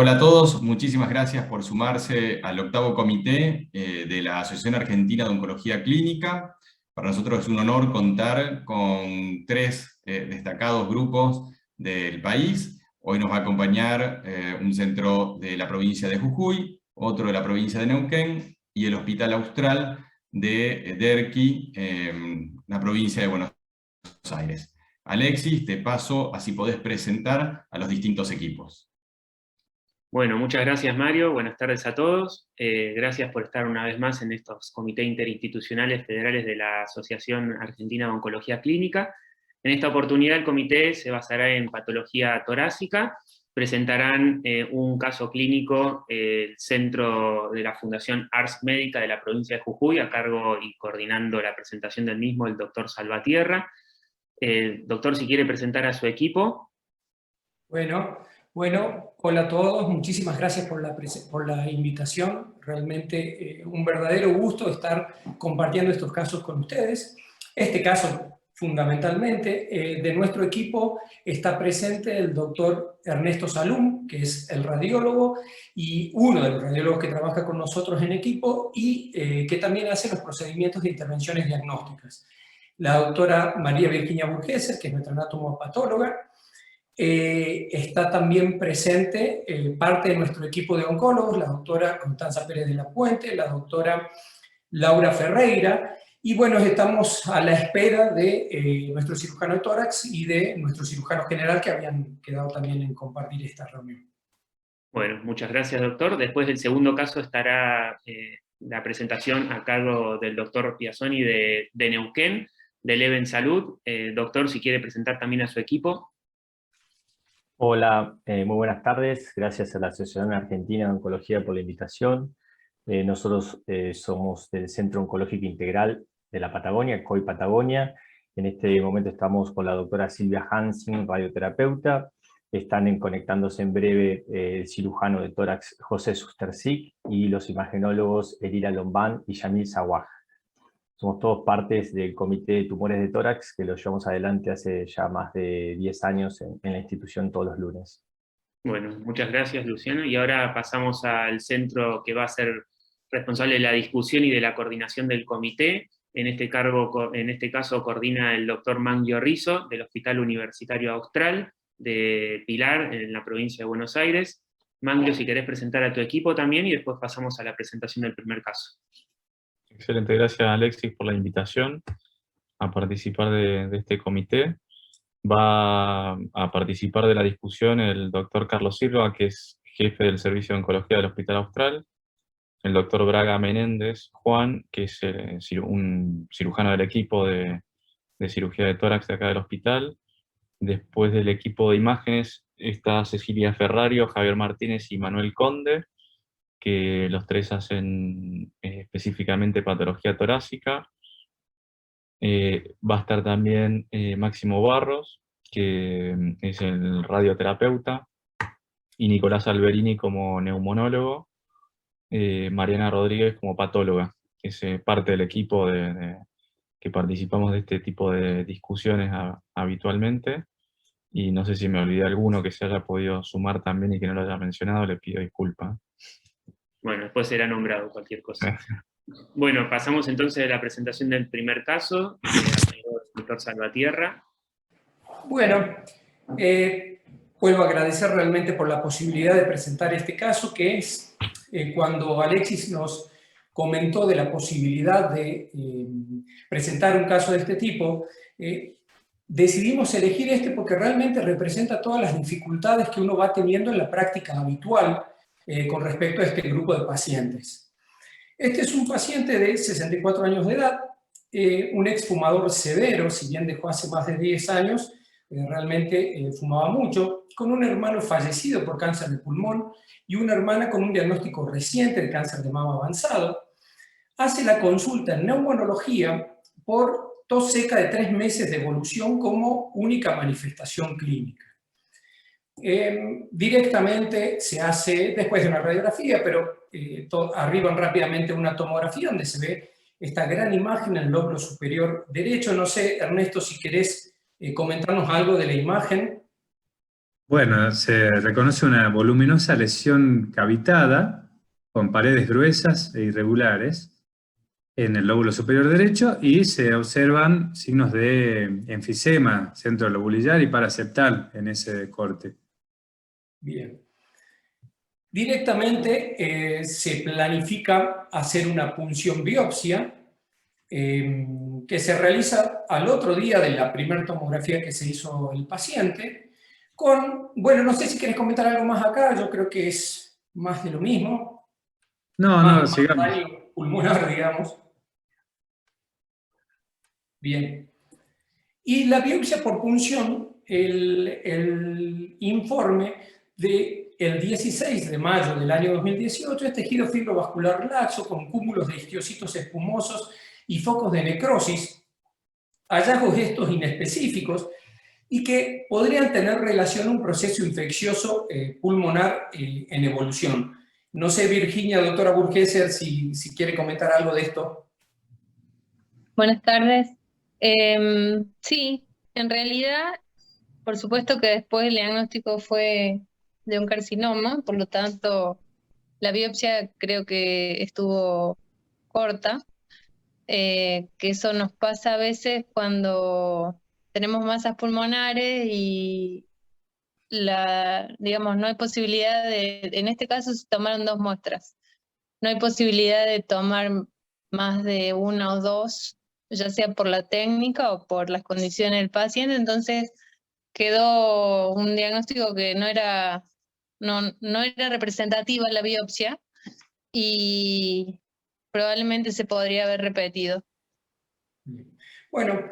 Hola a todos, muchísimas gracias por sumarse al octavo comité de la Asociación Argentina de Oncología Clínica. Para nosotros es un honor contar con tres destacados grupos del país. Hoy nos va a acompañar un centro de la provincia de Jujuy, otro de la provincia de Neuquén y el Hospital Austral de Derqui, la provincia de Buenos Aires. Alexis, te paso, así podés presentar a los distintos equipos. Bueno, muchas gracias Mario, buenas tardes a todos. Gracias por estar una vez más en estos comités interinstitucionales federales de la Asociación Argentina de Oncología Clínica. En esta oportunidad el comité se basará en patología torácica, presentarán un caso clínico el centro de la Fundación Ars Médica de la provincia de Jujuy, a cargo y coordinando la presentación del mismo el doctor Salvatierra. Doctor, si quiere presentar a su equipo. Bueno, hola a todos, muchísimas gracias por la invitación. Realmente un verdadero gusto estar compartiendo estos casos con ustedes. Este caso, fundamentalmente, de nuestro equipo está presente el doctor Ernesto Salum, que es el radiólogo y uno de los radiólogos que trabaja con nosotros en equipo y que también hace los procedimientos de intervenciones diagnósticas. La doctora María Virginia Burgeser, que es nuestra anatomopatóloga. Está también presente parte de nuestro equipo de oncólogos, la doctora Constanza Pérez de la Puente, la doctora Laura Ferreira, y bueno, estamos a la espera de nuestro cirujano de tórax y de nuestro cirujano general que habían quedado también en compartir esta reunión. Bueno, muchas gracias doctor. Después del segundo caso estará la presentación a cargo del doctor Piazzoni de Neuquén, de Leven Salud. Doctor, si quiere presentar también a su equipo. Hola, muy buenas tardes. Gracias a la Asociación Argentina de Oncología por la invitación. Nosotros somos del Centro Oncológico Integral de la Patagonia, COI Patagonia. En este momento estamos con la doctora Silvia Hansen, radioterapeuta. Están conectándose en breve el cirujano de tórax José Sustersic y los imagenólogos Elira Lombán y Yamil Sawaj. Somos todos partes del Comité de Tumores de Tórax, que lo llevamos adelante hace ya más de 10 años en la institución todos los lunes. Bueno, muchas gracias Luciano. Y ahora pasamos al centro que va a ser responsable de la discusión y de la coordinación del comité. En este caso coordina el doctor Manglio Rizzo, del Hospital Universitario Austral de Pilar, en la provincia de Buenos Aires. Manglio, si querés presentar a tu equipo también, y después pasamos a la presentación del primer caso. Excelente, gracias Alexis por la invitación a participar de este comité. Va a participar de la discusión el doctor Carlos Silva, que es jefe del Servicio de Oncología del Hospital Austral, el doctor Braga Menéndez Juan, que es un cirujano del equipo de cirugía de tórax de acá del hospital. Después del equipo de imágenes está Cecilia Ferrario, Javier Martínez y Manuel Conde, que los tres hacen específicamente patología torácica. Va a estar también Máximo Barros, que es el radioterapeuta, y Nicolás Alberini como neumonólogo, Mariana Rodríguez como patóloga, que es parte del equipo que participamos de este tipo de discusiones habitualmente. Y no sé si me olvidé alguno que se haya podido sumar también y que no lo haya mencionado, le pido disculpas. Bueno, después será nombrado cualquier cosa. Bueno, pasamos entonces a la presentación del primer caso, del doctor Salvatierra. Bueno, vuelvo a agradecer realmente por la posibilidad de presentar este caso, que es cuando Alexis nos comentó de la posibilidad de presentar un caso de este tipo, decidimos elegir este porque realmente representa todas las dificultades que uno va teniendo en la práctica habitual con respecto a este grupo de pacientes. Este es un paciente de 64 años de edad, un exfumador severo, si bien dejó hace más de 10 años, realmente fumaba mucho, con un hermano fallecido por cáncer de pulmón y una hermana con un diagnóstico reciente de cáncer de mama avanzado. Hace la consulta en neumonología por tos seca de 3 meses de evolución como única manifestación clínica. Directamente se hace después de una radiografía, pero arriban rápidamente una tomografía donde se ve esta gran imagen en el lóbulo superior derecho. No sé, Ernesto, si querés comentarnos algo de la imagen. Bueno, se reconoce una voluminosa lesión cavitada con paredes gruesas e irregulares en el lóbulo superior derecho y se observan signos de enfisema centrolobulillar y paraseptal en ese corte. Bien. Directamente se planifica hacer una punción biopsia que se realiza al otro día de la primera tomografía que se hizo el paciente, bueno, no sé si quieres comentar algo más acá, yo creo que es más de lo mismo. No, sigamos. Daño pulmonar, digamos. Bien. Y la biopsia por punción, el informe del 16 de mayo del año 2018 es tejido fibrovascular laxo con cúmulos de histiocitos espumosos y focos de necrosis, hallazgos estos inespecíficos y que podrían tener relación a un proceso infeccioso pulmonar en evolución. No sé, Virginia, doctora Burgesser, si quiere comentar algo de esto. Buenas tardes. Sí, en realidad, por supuesto que después el diagnóstico fue de un carcinoma, por lo tanto, la biopsia creo que estuvo corta, que eso nos pasa a veces cuando tenemos masas pulmonares y digamos, no hay posibilidad en este caso se tomaron 2 muestras, no hay posibilidad de tomar más de 1 o 2, ya sea por la técnica o por las condiciones del paciente, entonces quedó un diagnóstico que no era representativa la biopsia y probablemente se podría haber repetido. Bueno,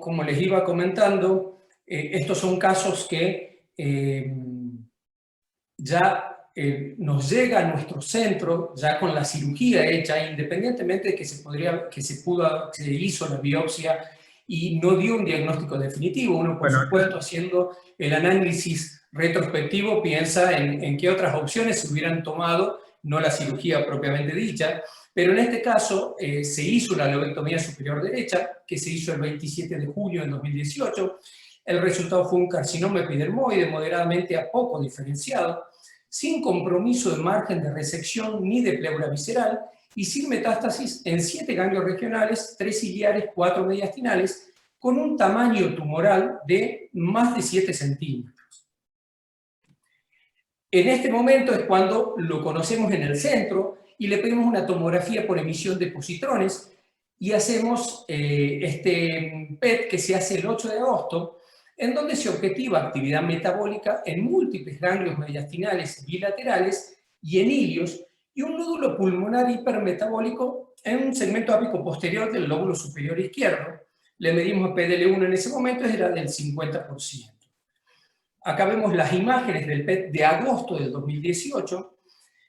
como les iba comentando, estos son casos que ya nos llega a nuestro centro, ya con la cirugía hecha, independientemente de que se hizo la biopsia y no dio un diagnóstico definitivo. Uno, por supuesto, haciendo el análisis retrospectivo, piensa en qué otras opciones se hubieran tomado, no la cirugía propiamente dicha, pero en este caso se hizo la lobectomía superior derecha, que se hizo el 27 de junio de 2018. El resultado fue un carcinoma epidermoide moderadamente a poco diferenciado, sin compromiso de margen de resección ni de pleura visceral y sin metástasis en 7 ganglios regionales, 3 ciliares, 4 mediastinales, con un tamaño tumoral de más de 7 centímetros. En este momento es cuando lo conocemos en el centro y le pedimos una tomografía por emisión de positrones y hacemos este PET que se hace el 8 de agosto, en donde se objetiva actividad metabólica en múltiples ganglios mediastinales bilaterales y en ilios, y un nódulo pulmonar hipermetabólico en un segmento ápico posterior del lóbulo superior izquierdo. Le medimos PDL1 en ese momento, era del 50%. Acá vemos las imágenes del PET de agosto del 2018,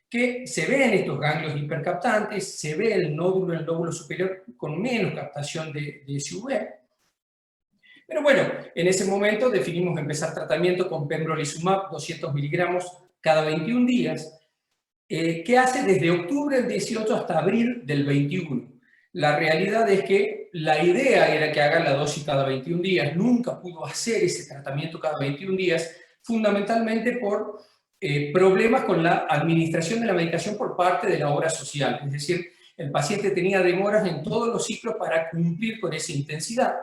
que se ven estos ganglios hipercaptantes, se ve el nódulo en el lóbulo superior con menos captación de SUV. Pero bueno, en ese momento definimos empezar tratamiento con pembrolizumab 200 miligramos cada 21 días, que hace desde octubre del 18 hasta abril del 21. La realidad es que la idea era que haga la dosis cada 21 días, nunca pudo hacer ese tratamiento cada 21 días, fundamentalmente por problemas con la administración de la medicación por parte de la obra social. Es decir, el paciente tenía demoras en todos los ciclos para cumplir con esa intensidad.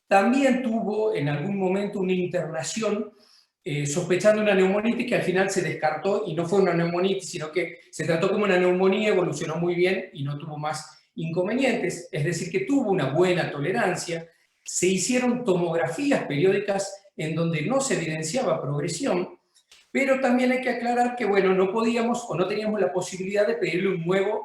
También tuvo en algún momento una internación sospechando una neumonitis que al final se descartó y no fue una neumonitis, sino que se trató como una neumonía, evolucionó muy bien y no tuvo más inconvenientes, es decir, que tuvo una buena tolerancia. Se hicieron tomografías periódicas en donde no se evidenciaba progresión, pero también hay que aclarar que, bueno, no podíamos o no teníamos la posibilidad de pedirle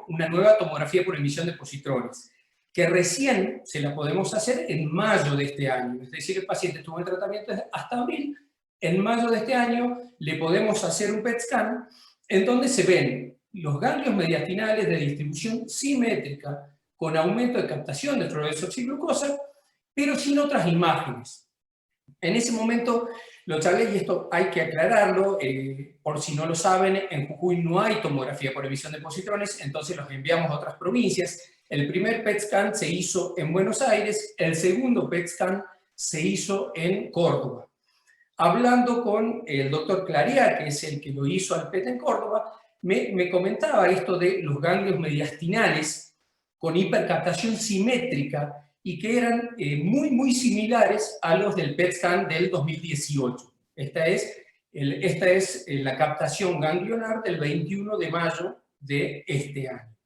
una nueva tomografía por emisión de positrones, que recién se la podemos hacer en mayo de este año. Es decir, el paciente estuvo en tratamiento hasta abril, en mayo de este año le podemos hacer un PET scan en donde se ven los ganglios mediastinales de distribución simétrica con aumento de captación de fluorodesoxiglucosa, pero sin otras imágenes. En ese momento lo charlé, y esto hay que aclararlo, por si no lo saben, en Jujuy no hay tomografía por emisión de positrones, entonces los enviamos a otras provincias. El primer PET scan se hizo en Buenos Aires, el segundo PET scan se hizo en Córdoba. hablando con el doctor Clarea, que es el que lo hizo al PET en Córdoba, me comentaba esto de los ganglios mediastinales con hipercaptación simétrica y que eran muy similares a los del PET scan del 2018. Esta es la captación ganglionar del 21 de mayo de este año.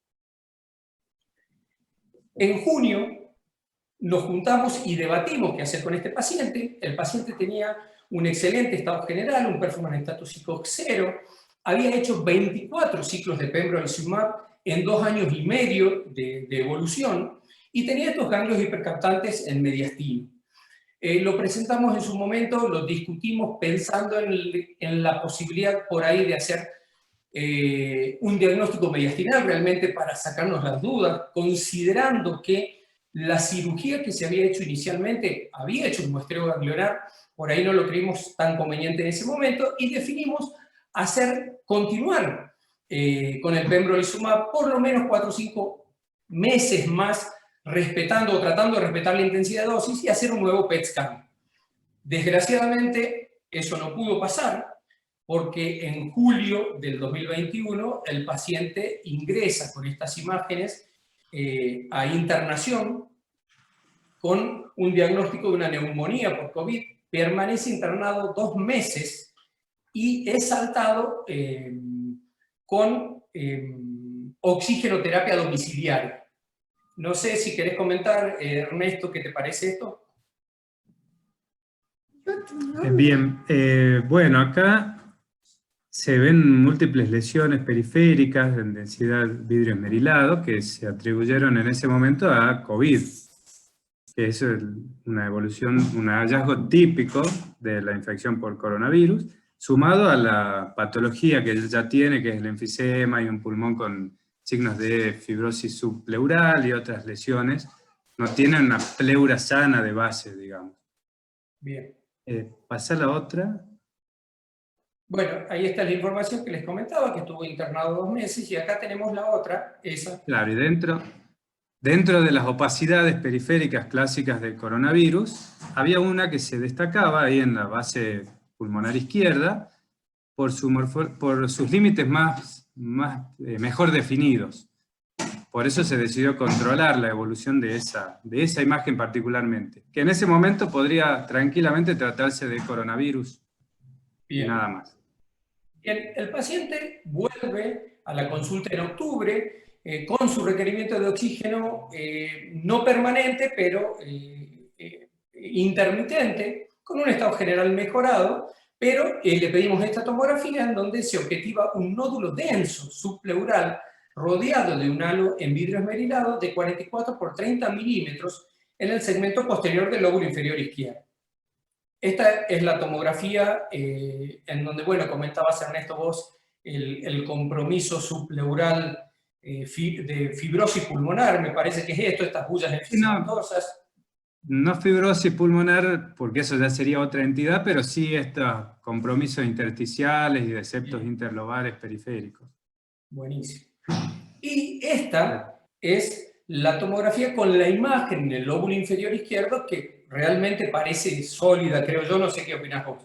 En junio nos juntamos y debatimos qué hacer con este paciente. El paciente tenía un excelente estado general, un performance status ICOG 0, había hecho 24 ciclos de pembrolizumab en 2 años y medio de evolución y tenía estos ganglios hipercaptantes en mediastino. Lo presentamos en su momento, lo discutimos pensando en la posibilidad por ahí de hacer un diagnóstico mediastinal realmente para sacarnos las dudas, considerando que la cirugía que se había hecho inicialmente había hecho un muestreo ganglionar, por ahí no lo creímos tan conveniente en ese momento, y definimos continuar con el pembrolizumab por lo menos 4 o 5 meses más, respetando o tratando de respetar la intensidad de dosis y hacer un nuevo PET scan. Desgraciadamente, eso no pudo pasar, porque en julio del 2021 el paciente ingresa con estas imágenes a internación con un diagnóstico de una neumonía por COVID, permanece internado 2 meses y es saltado con oxigenoterapia domiciliaria. No sé si querés comentar, Ernesto, ¿qué te parece esto? Bien, bueno, acá se ven múltiples lesiones periféricas en densidad vidrio esmerilado que se atribuyeron en ese momento a COVID, que es una evolución, un hallazgo típico de la infección por coronavirus, sumado a la patología que él ya tiene, que es el enfisema y un pulmón con signos de fibrosis subpleural y otras lesiones. No tiene una pleura sana de base, digamos. Bien. Pasa la otra. Bueno, ahí está la información que les comentaba, que estuvo internado 2 meses, y acá tenemos la otra, esa. Claro, y dentro de las opacidades periféricas clásicas del coronavirus, había una que se destacaba ahí en la base pulmonar izquierda por sus límites mejor definidos. Por eso se decidió controlar la evolución de esa imagen particularmente, que en ese momento podría tranquilamente tratarse de coronavirus. Bien. Y nada más. Bien, el paciente vuelve a la consulta en octubre con su requerimiento de oxígeno no permanente, pero intermitente, con un estado general mejorado, pero le pedimos esta tomografía en donde se objetiva un nódulo denso subpleural rodeado de un halo en vidrio esmerilado de 44 por 30 milímetros en el segmento posterior del lóbulo inferior izquierdo. Esta es la tomografía en donde, bueno, comentabas, Ernesto, vos, el compromiso subpleural de fibrosis pulmonar, me parece que es esto, estas bullas enfisematosas. No fibrosis pulmonar, porque eso ya sería otra entidad, pero sí estos compromisos intersticiales y de septos interlobales periféricos. Buenísimo. Y esta es la tomografía con la imagen en el lóbulo inferior izquierdo que realmente parece sólida, creo yo, no sé qué opinás vos.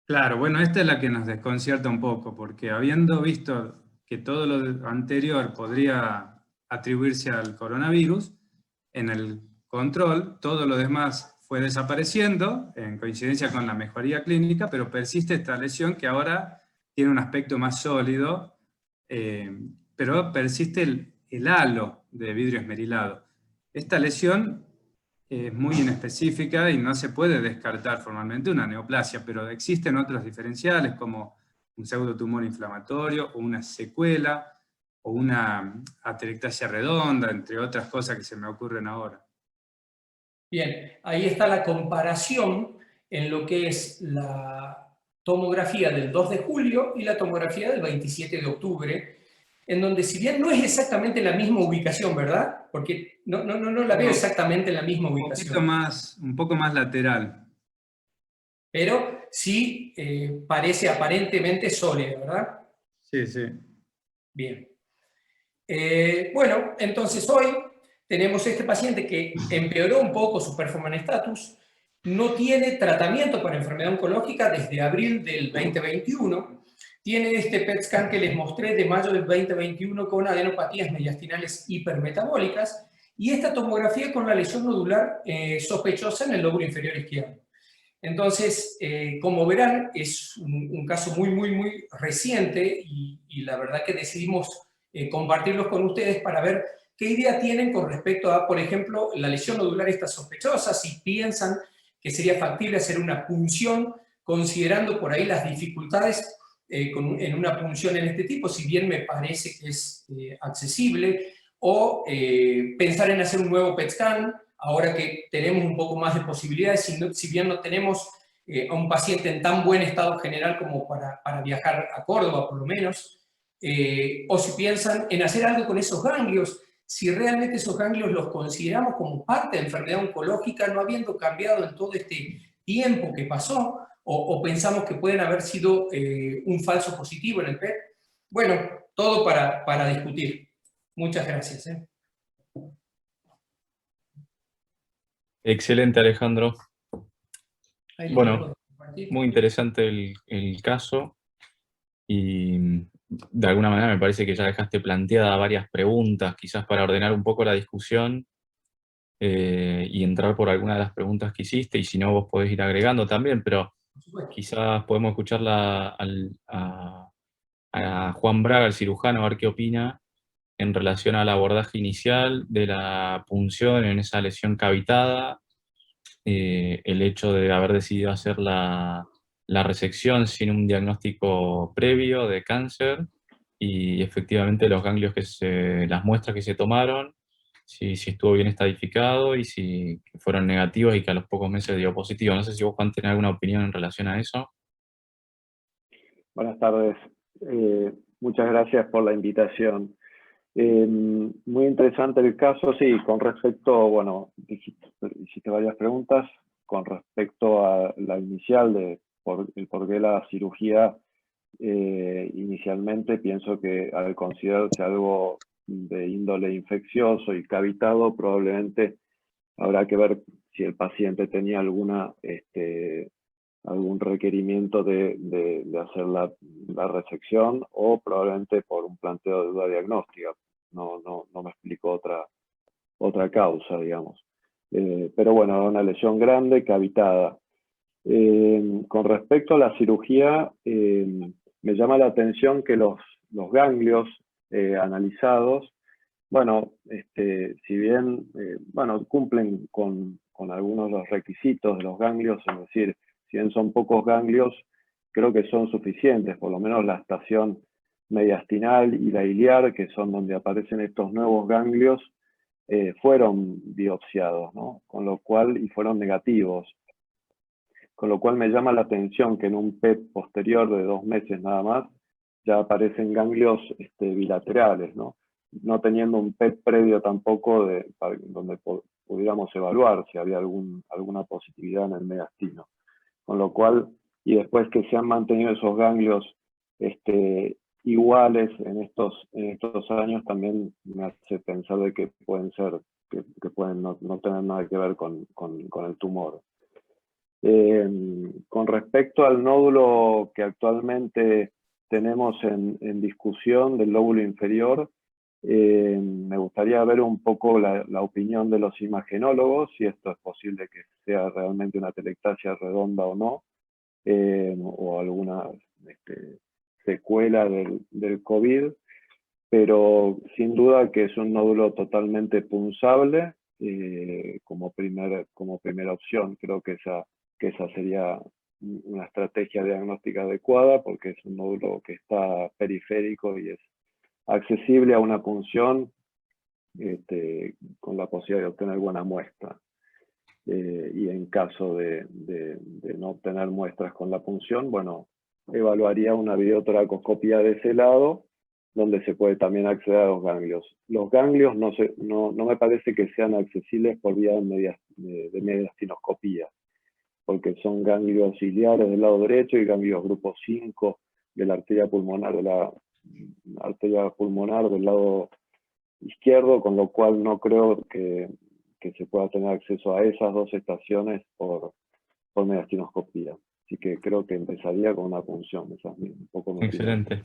Claro, bueno, esta es la que nos desconcierta un poco, porque habiendo visto que todo lo anterior podría atribuirse al coronavirus, en el control todo lo demás fue desapareciendo, en coincidencia con la mejoría clínica, pero persiste esta lesión que ahora tiene un aspecto más sólido, pero persiste el halo de vidrio esmerilado. Esta lesión es muy inespecífica y no se puede descartar formalmente una neoplasia, pero existen otros diferenciales como un pseudotumor inflamatorio o una secuela o una atelectasia redonda, entre otras cosas que se me ocurren ahora. Bien, ahí está la comparación en lo que es la tomografía del 2 de julio y la tomografía del 27 de octubre, en donde si bien no es exactamente la misma ubicación, ¿verdad? Porque no la veo exactamente en la misma ubicación. Un poco más lateral. Pero sí parece aparentemente sólida, ¿verdad? Sí, sí. Bien. Bueno, entonces hoy tenemos este paciente que empeoró un poco su performance status, no tiene tratamiento para enfermedad oncológica desde abril del 2021. Tiene este PET scan que les mostré de mayo del 2021 con adenopatías mediastinales hipermetabólicas y esta tomografía con la lesión nodular sospechosa en el lóbulo inferior izquierdo. Entonces, como verán, es un caso muy reciente y la verdad que decidimos compartirlos con ustedes para ver qué idea tienen con respecto a, por ejemplo, la lesión nodular esta sospechosa, si piensan que sería factible hacer una punción, considerando por ahí las dificultades en una punción en este tipo, si bien me parece que es accesible, o pensar en hacer un nuevo PET scan, ahora que tenemos un poco más de posibilidades, si bien no tenemos a un paciente en tan buen estado general como para viajar a Córdoba, por lo menos, o si piensan en hacer algo con esos ganglios, si realmente esos ganglios los consideramos como parte de enfermedad oncológica, no habiendo cambiado en todo este tiempo que pasó, o pensamos que pueden haber sido un falso positivo en el PET. Bueno, todo para discutir. Muchas gracias. Excelente, Alejandro. Bueno, Compartir. muy interesante el caso y de alguna manera me parece que ya dejaste planteadas varias preguntas, quizás para ordenar un poco la discusión y entrar por alguna de las preguntas que hiciste, y si no vos podés ir agregando también, pero quizás podemos escucharla a Juan Braga, el cirujano, a ver qué opina en relación al abordaje inicial de la punción en esa lesión cavitada, el hecho de haber decidido hacer la resección sin un diagnóstico previo de cáncer, y efectivamente los ganglios las muestras que se tomaron, si estuvo bien estadificado y si fueron negativos y que a los pocos meses dio positivo. No sé si vos, Juan, tenés alguna opinión en relación a eso. Buenas tardes. Muchas gracias por la invitación. Muy interesante el caso, sí, con respecto, bueno, hiciste varias preguntas con respecto a la inicial de el por qué la cirugía inicialmente. Pienso que al considerarse algo de índole infeccioso y cavitado, probablemente habrá que ver si el paciente tenía algún requerimiento de hacer la resección, o probablemente por un planteo de duda diagnóstica. No me explico otra causa, digamos. Pero bueno, una lesión grande, cavitada. Con respecto a la cirugía, me llama la atención que los ganglios analizados, bueno, si bien cumplen con algunos de los requisitos de los ganglios, es decir, si bien son pocos ganglios, creo que son suficientes, por lo menos la estación mediastinal y la iliar, que son donde aparecen estos nuevos ganglios, fueron biopsiados, ¿no? Y fueron negativos. Con lo cual me llama la atención que en un PET posterior de 2 meses nada más, ya aparecen ganglios bilaterales, ¿no? No teniendo un PET previo tampoco donde pudiéramos evaluar si había alguna positividad en el mediastino. Con lo cual, y después que se han mantenido esos ganglios iguales en estos años, también me hace pensar de que pueden ser, que pueden no tener nada que ver con el tumor. Con respecto al nódulo que actualmente tenemos en discusión del lóbulo inferior, me gustaría ver un poco la opinión de los imagenólogos, si esto es posible que sea realmente una telectasia redonda o no, o alguna secuela del COVID, pero sin duda que es un nódulo totalmente punzable como primera opción. Creo que esa sería una estrategia diagnóstica adecuada, porque es un nódulo que está periférico y es accesible a una punción con la posibilidad de obtener buena muestra. Y en caso de no obtener muestras con la punción, bueno, evaluaría una videotoracoscopía de ese lado, donde se puede también acceder a los ganglios. Los ganglios no me parece que sean accesibles por vía de mediastinoscopía, porque son ganglios ciliares del lado derecho y ganglios grupo 5 de la arteria pulmonar, del lado izquierdo, con lo cual no creo que se pueda tener acceso a esas dos estaciones por por mediastinoscopía. Así que creo que empezaría con una punción. Esa es un poco mi opinión. Excelente.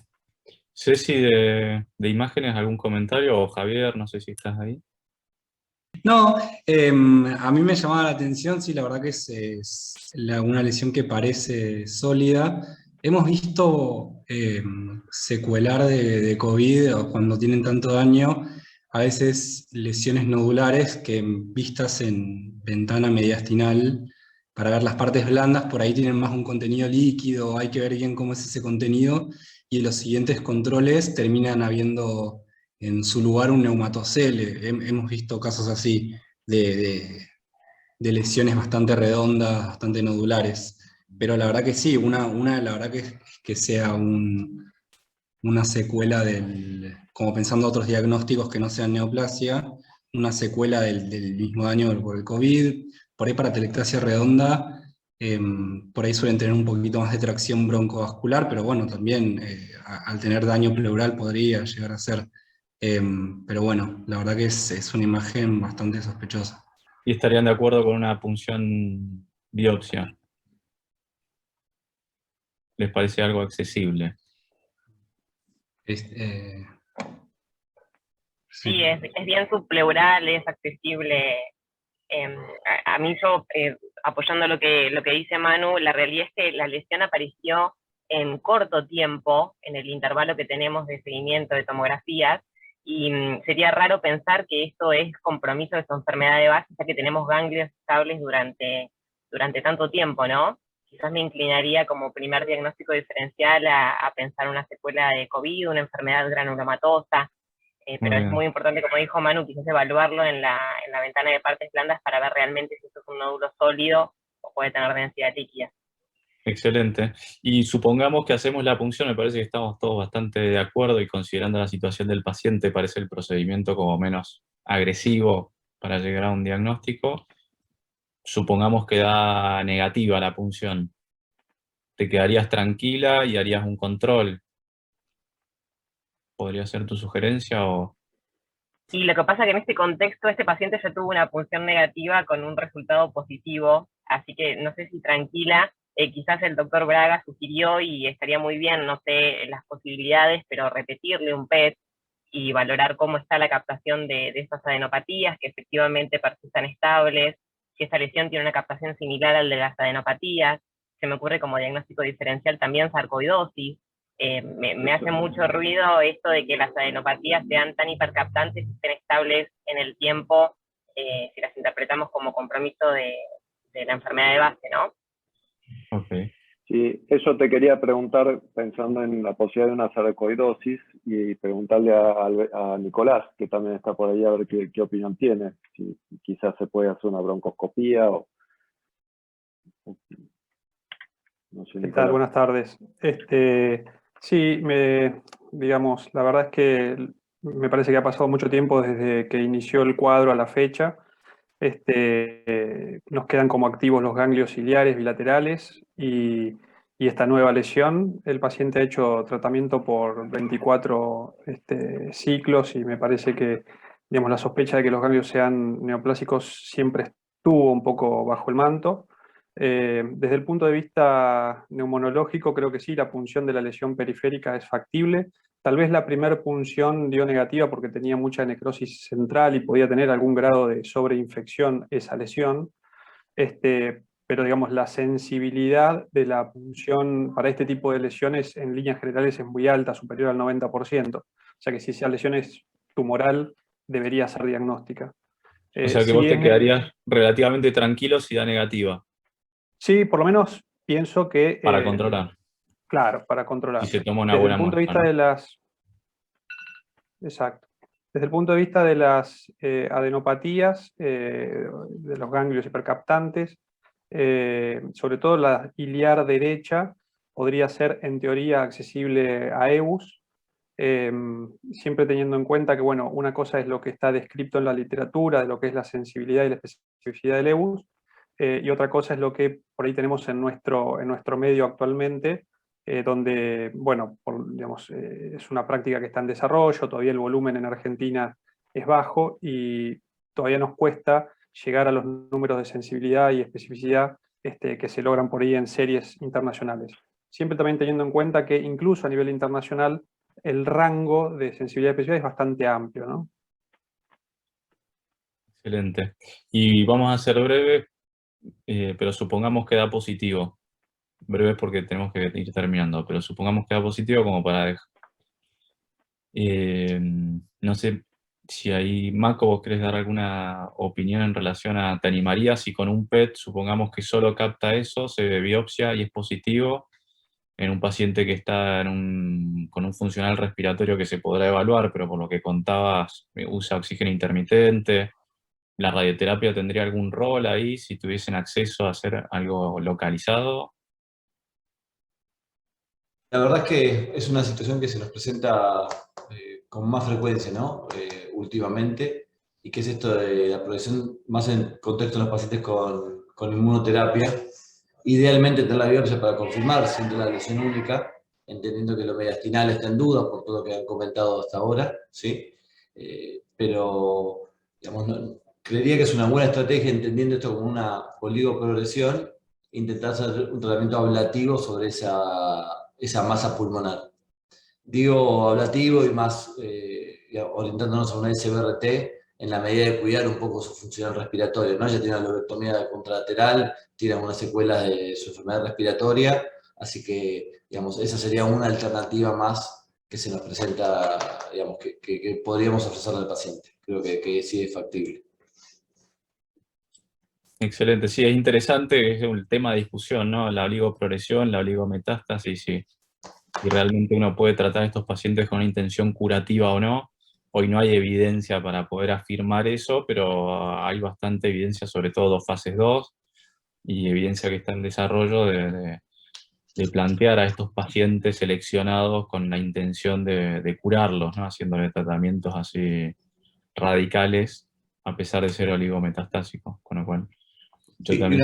Ceci, de imágenes, ¿algún comentario? O Javier, no sé si estás ahí. No, a mí me llamaba la atención, sí, la verdad que es una lesión que parece sólida. Hemos visto secuelar de COVID, o cuando tienen tanto daño, a veces lesiones nodulares que vistas en ventana mediastinal, para ver las partes blandas, por ahí tienen más un contenido líquido, hay que ver bien cómo es ese contenido, y en los siguientes controles terminan habiendo en su lugar un neumatocele. Hemos visto casos así de lesiones bastante redondas, bastante nodulares. Pero la verdad que sí, la verdad que sea una secuela como pensando otros diagnósticos que no sean neoplasia, una secuela del mismo daño por el COVID. Por ahí para telectasia redonda, por ahí suelen tener un poquito más de tracción broncovascular, pero bueno, también al tener daño pleural podría llegar a ser. Pero bueno, la verdad que es una imagen bastante sospechosa. ¿Y estarían de acuerdo con una punción biopsia? ¿Les parece algo accesible? Sí, es bien subpleural, es accesible. A mí apoyando lo que dice Manu, la realidad es que la lesión apareció en corto tiempo, en el intervalo que tenemos de seguimiento de tomografías, y sería raro pensar que esto es compromiso de su enfermedad de base, ya que tenemos ganglios estables durante tanto tiempo, ¿no? Quizás me inclinaría como primer diagnóstico diferencial a pensar una secuela de COVID, una enfermedad granulomatosa, pero es muy importante, como dijo Manu, quizás evaluarlo en la ventana de partes blandas para ver realmente si esto es un nódulo sólido o puede tener densidad líquida. Excelente. Y supongamos que hacemos la punción, me parece que estamos todos bastante de acuerdo y considerando la situación del paciente, parece el procedimiento como menos agresivo para llegar a un diagnóstico. Supongamos que da negativa la punción. ¿Te quedarías tranquila y harías un control? ¿Podría ser tu sugerencia o...? Y lo que pasa es que en este contexto, este paciente ya tuvo una punción negativa con un resultado positivo, así que no sé si tranquila, quizás el doctor Braga sugirió, y estaría muy bien, no sé las posibilidades, pero repetirle un PET y valorar cómo está la captación de estas adenopatías, que efectivamente persistan estables, si esta lesión tiene una captación similar al de las adenopatías. Se me ocurre como diagnóstico diferencial también sarcoidosis. Me hace mucho ruido esto de que las adenopatías sean tan hipercaptantes y estén estables en el tiempo, si las interpretamos como compromiso de la enfermedad de base, ¿no? Okay. Sí, eso te quería preguntar pensando en la posibilidad de una sarcoidosis y preguntarle a Nicolás, que también está por ahí, a ver qué opinión tiene. Si quizás se puede hacer una broncoscopía o... No sé, ¿Qué tal? Buenas tardes. Sí, digamos, la verdad es que me parece que ha pasado mucho tiempo desde que inició el cuadro a la fecha. Nos quedan como activos los ganglios ciliares bilaterales y esta nueva lesión. El paciente ha hecho tratamiento por 24 ciclos y me parece que, digamos, la sospecha de que los ganglios sean neoplásicos siempre estuvo un poco bajo el manto. Desde el punto de vista neumonológico, creo que sí, la punción de la lesión periférica es factible. Tal vez la primera punción dio negativa porque tenía mucha necrosis central y podía tener algún grado de sobreinfección esa lesión. Pero digamos, la sensibilidad de la punción para este tipo de lesiones en líneas generales es muy alta, superior al 90%. O sea que si esa lesión es tumoral, debería ser diagnóstica. O sea que vos te quedarías relativamente tranquilo si da negativa. Sí, por lo menos pienso que... Para controlar. Claro, para controlar. Y se toma una buena muestra, desde el punto de vista, ¿no?, de las... Exacto. Desde el punto de vista de las adenopatías, de los ganglios hipercaptantes, sobre todo la iliar derecha podría ser en teoría accesible a EBUS, siempre teniendo en cuenta que, bueno, una cosa es lo que está descrito en la literatura de lo que es la sensibilidad y la especificidad del EBUS, y otra cosa es lo que por ahí tenemos en nuestro medio actualmente, donde, bueno, digamos, es una práctica que está en desarrollo, todavía el volumen en Argentina es bajo y todavía nos cuesta llegar a los números de sensibilidad y especificidad que se logran por ahí en series internacionales. Siempre también teniendo en cuenta que incluso a nivel internacional el rango de sensibilidad especial es bastante amplio, ¿no? Excelente. Y vamos a ser breves, pero supongamos que da positivo. Breves porque tenemos que ir terminando, pero supongamos que da positivo como para dejar. No sé si ahí, Mako, vos querés dar alguna opinión en relación a, ¿te animarías si con un PET, supongamos que solo capta eso, se biopsia y es positivo, en un paciente que está con un funcional respiratorio que se podrá evaluar, pero por lo que contabas, usa oxígeno intermitente? ¿La radioterapia tendría algún rol ahí si tuviesen acceso a hacer algo localizado? La verdad es que es una situación que se nos presenta con más frecuencia, ¿no? Últimamente, y que es esto de la progresión más en contexto de los pacientes con inmunoterapia. Idealmente tener la biopsia para confirmar siendo la lesión única, entendiendo que lo mediastinal está en duda por todo lo que han comentado hasta ahora, ¿sí? Pero, digamos, creería que es una buena estrategia, entendiendo esto como una oligoprogresión, intentar hacer un tratamiento ablativo sobre esa masa pulmonar. Digo ablativo y más orientándonos a una SBRT en la medida de cuidar un poco su funcional respiratorio, ¿no? Ya tiene una lobectomía contralateral, tiene algunas secuelas de su enfermedad respiratoria, así que, digamos, esa sería una alternativa más que se nos presenta, digamos, que podríamos ofrecerle al paciente. Creo que sí es factible. Excelente, sí, es interesante, es un tema de discusión, ¿no? La oligoprogresión, la oligometástasis, sí. Y realmente uno puede tratar a estos pacientes con una intención curativa o no. Hoy no hay evidencia para poder afirmar eso, pero hay bastante evidencia, sobre todo fases 2, y evidencia que está en desarrollo de plantear a estos pacientes seleccionados con la intención de curarlos, ¿no? Haciéndole tratamientos así radicales, a pesar de ser oligometastásicos, con lo cual yo Sí, también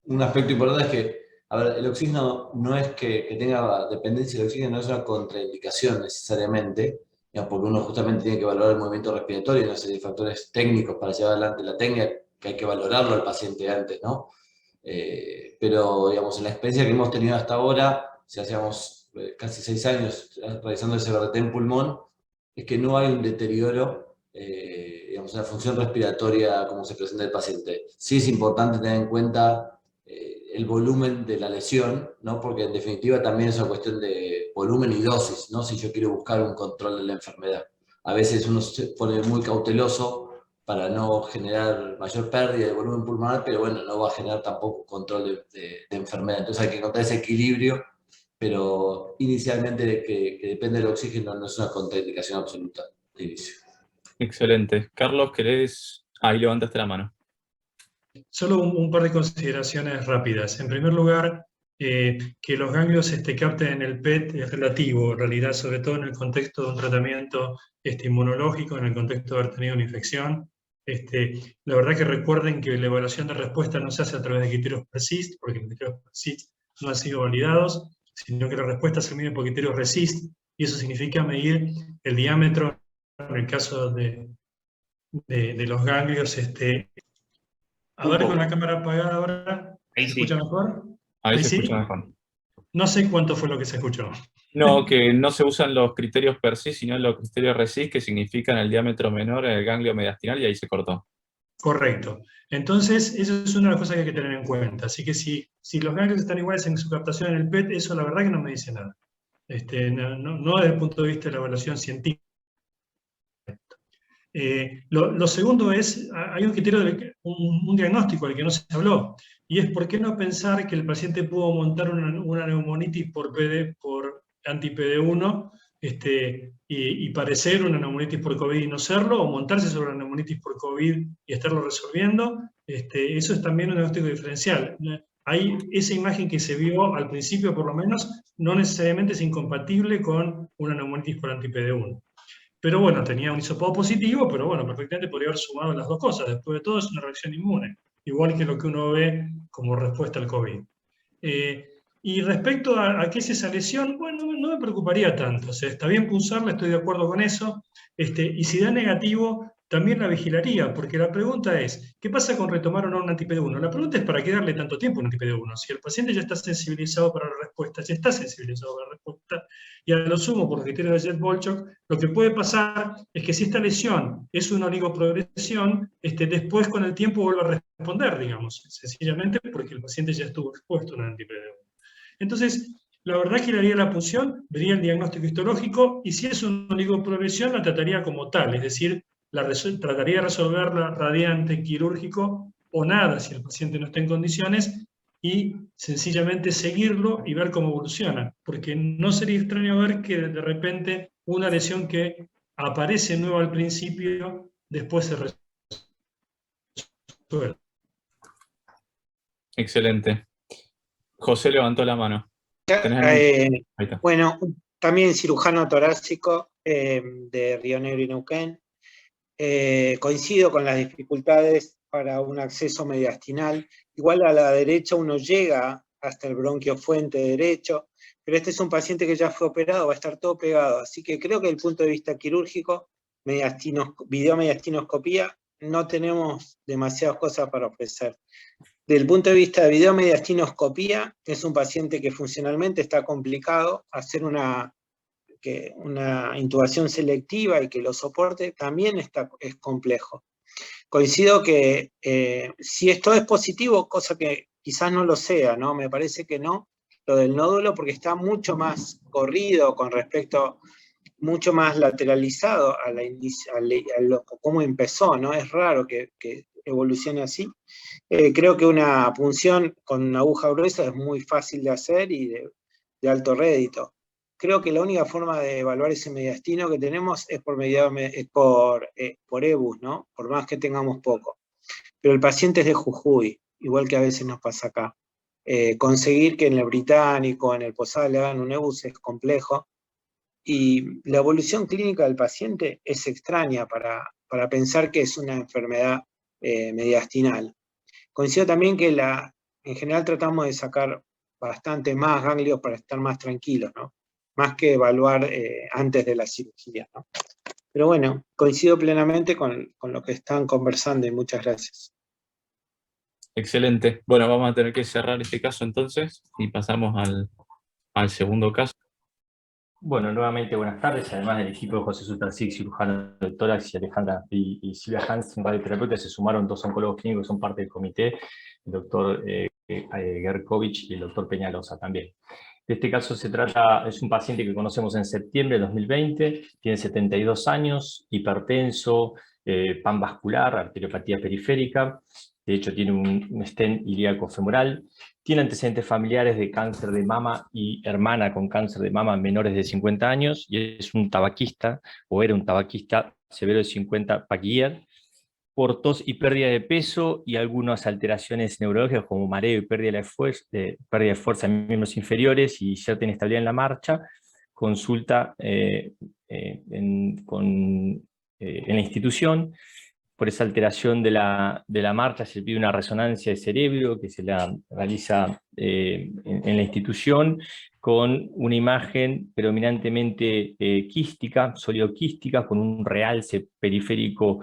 un aspecto importante es que, a ver, el oxígeno no es que tenga dependencia del oxígeno, no es una contraindicación necesariamente, digamos, porque uno justamente tiene que valorar el movimiento respiratorio y una serie de factores técnicos para llevar adelante la técnica, que hay que valorarlo al paciente antes, ¿no? Pero, digamos, en la experiencia que hemos tenido hasta ahora, si hacíamos casi 6 años realizando el SBRT en pulmón, es que no hay un deterioro, digamos, en la función respiratoria como se presenta el paciente. Sí es importante tener en cuenta el volumen de la lesión, ¿no? Porque en definitiva también es una cuestión de volumen y dosis, ¿no? Si yo quiero buscar un control de la enfermedad. A veces uno se pone muy cauteloso para no generar mayor pérdida de volumen pulmonar, pero bueno, no va a generar tampoco control de enfermedad. Entonces hay que encontrar ese equilibrio, pero inicialmente que depende del oxígeno no es una contraindicación absoluta de inicio. Excelente. Carlos, ¿querés? Ahí levantaste la mano. Solo un par de consideraciones rápidas. En primer lugar, que los ganglios capten en el PET es relativo, en realidad, sobre todo en el contexto de un tratamiento inmunológico, en el contexto de haber tenido una infección. La verdad que recuerden que la evaluación de respuesta no se hace a través de criterios PERSIST, porque los criterios PERSIST no han sido validados, sino que la respuesta se mide por criterios RESIST, y eso significa medir el diámetro, en el caso de los ganglios. A ver, con la cámara apagada ahora, ¿se escucha mejor? Ahí se escucha mejor. No sé cuánto fue lo que se escuchó. No, que no se usan los criterios PERSIST, sino los criterios RESIST, que significan el diámetro menor en el ganglio mediastinal, y ahí se cortó. Correcto. Entonces, eso es una de las cosas que hay que tener en cuenta. Así que si los ganglios están iguales en su captación en el PET, eso la verdad que no me dice nada. No desde el punto de vista de la evaluación científica. Lo segundo es, hay un criterio, un diagnóstico del que no se habló, y es por qué no pensar que el paciente pudo montar una neumonitis por anti-PD1 y parecer una neumonitis por COVID y no serlo, o montarse sobre una neumonitis por COVID y estarlo resolviendo. Eso es también un diagnóstico diferencial. Hay esa imagen que se vio al principio, por lo menos, no necesariamente es incompatible con una neumonitis por anti-PD1. Pero bueno, tenía un hisopado positivo, pero bueno, perfectamente podría haber sumado las dos cosas. Después de todo es una reacción inmune, igual que lo que uno ve como respuesta al COVID. Y respecto a qué es esa lesión, bueno, no me preocuparía tanto. O sea, está bien punzarla, estoy de acuerdo con eso. Y si da negativo, también la vigilaría, porque la pregunta es, ¿qué pasa con retomar o no un anti-PD1? La pregunta es, ¿para qué darle tanto tiempo a un anti-PD1? Si el paciente ya está sensibilizado para la respuesta, ya está sensibilizado para la respuesta, y a lo sumo, por los criterios de Jett-Bolchok, lo que puede pasar es que si esta lesión es una oligoprogresión, después con el tiempo vuelve a responder, digamos, sencillamente porque el paciente ya estuvo expuesto a un anti-PD1. Entonces, la verdad que le haría la punción, vería el diagnóstico histológico, y si es una oligoprogresión, la trataría como tal, es decir, trataría de resolverla radiante, quirúrgico o nada si el paciente no está en condiciones, y sencillamente seguirlo y ver cómo evoluciona, porque no sería extraño ver que de repente una lesión que aparece nueva al principio, después se resuelve. Excelente. José levantó la mano. Bueno, también cirujano torácico de Río Negro y Neuquén. Coincido con las dificultades para un acceso mediastinal. Igual a la derecha uno llega hasta el bronquio fuente derecho, pero este es un paciente que ya fue operado, va a estar todo pegado, así que creo que desde el punto de vista quirúrgico, videomediastinoscopía, no tenemos demasiadas cosas para ofrecer. Desde el punto de vista de videomediastinoscopía, es un paciente que funcionalmente está complicado, hacer una intubación selectiva y que lo soporte también es complejo. Coincido que si esto es positivo, cosa que quizás no lo sea, ¿no? Me parece que no, lo del nódulo, porque está mucho más corrido con respecto, mucho más lateralizado a cómo empezó, ¿no? Es raro que evolucione así. Creo que una punción con una aguja gruesa es muy fácil de hacer y de alto rédito. Creo que la única forma de evaluar ese mediastino que tenemos es por EBUS, ¿no? Por más que tengamos poco. Pero el paciente es de Jujuy, igual que a veces nos pasa acá. Conseguir que en el británico, en el Posada le hagan un EBUS es complejo. Y la evolución clínica del paciente es extraña para pensar que es una enfermedad mediastinal. Coincido también que en general tratamos de sacar bastante más ganglios para estar más tranquilos, ¿no? Más que evaluar antes de la cirugía, ¿no? Pero bueno, coincido plenamente con lo que están conversando y muchas gracias. Excelente. Bueno, vamos a tener que cerrar este caso entonces y pasamos al segundo caso. Bueno, nuevamente buenas tardes. Además del equipo de José Sutarcic, cirujano de tórax, y Alejandra y Silvia Hansen, radioterapeuta, se sumaron 2 oncólogos clínicos que son parte del comité, el doctor Gerkovich y el doctor Peñalosa también. En este caso es un paciente que conocemos en septiembre de 2020, tiene 72 años, hipertenso, panvascular, arteriopatía periférica, de hecho tiene un stent ilíaco femoral, tiene antecedentes familiares de cáncer de mama y hermana con cáncer de mama menores de 50 años, y es un tabaquista, o era un tabaquista severo de 50 paquier, por tos y pérdida de peso y algunas alteraciones neurológicas como mareo y pérdida de fuerza en miembros inferiores y cierta inestabilidad en la marcha. Consulta en la institución. Por esa alteración de la marcha se pide una resonancia de cerebro que se la realiza en la institución con una imagen predominantemente quística, sólido-quística, con un realce periférico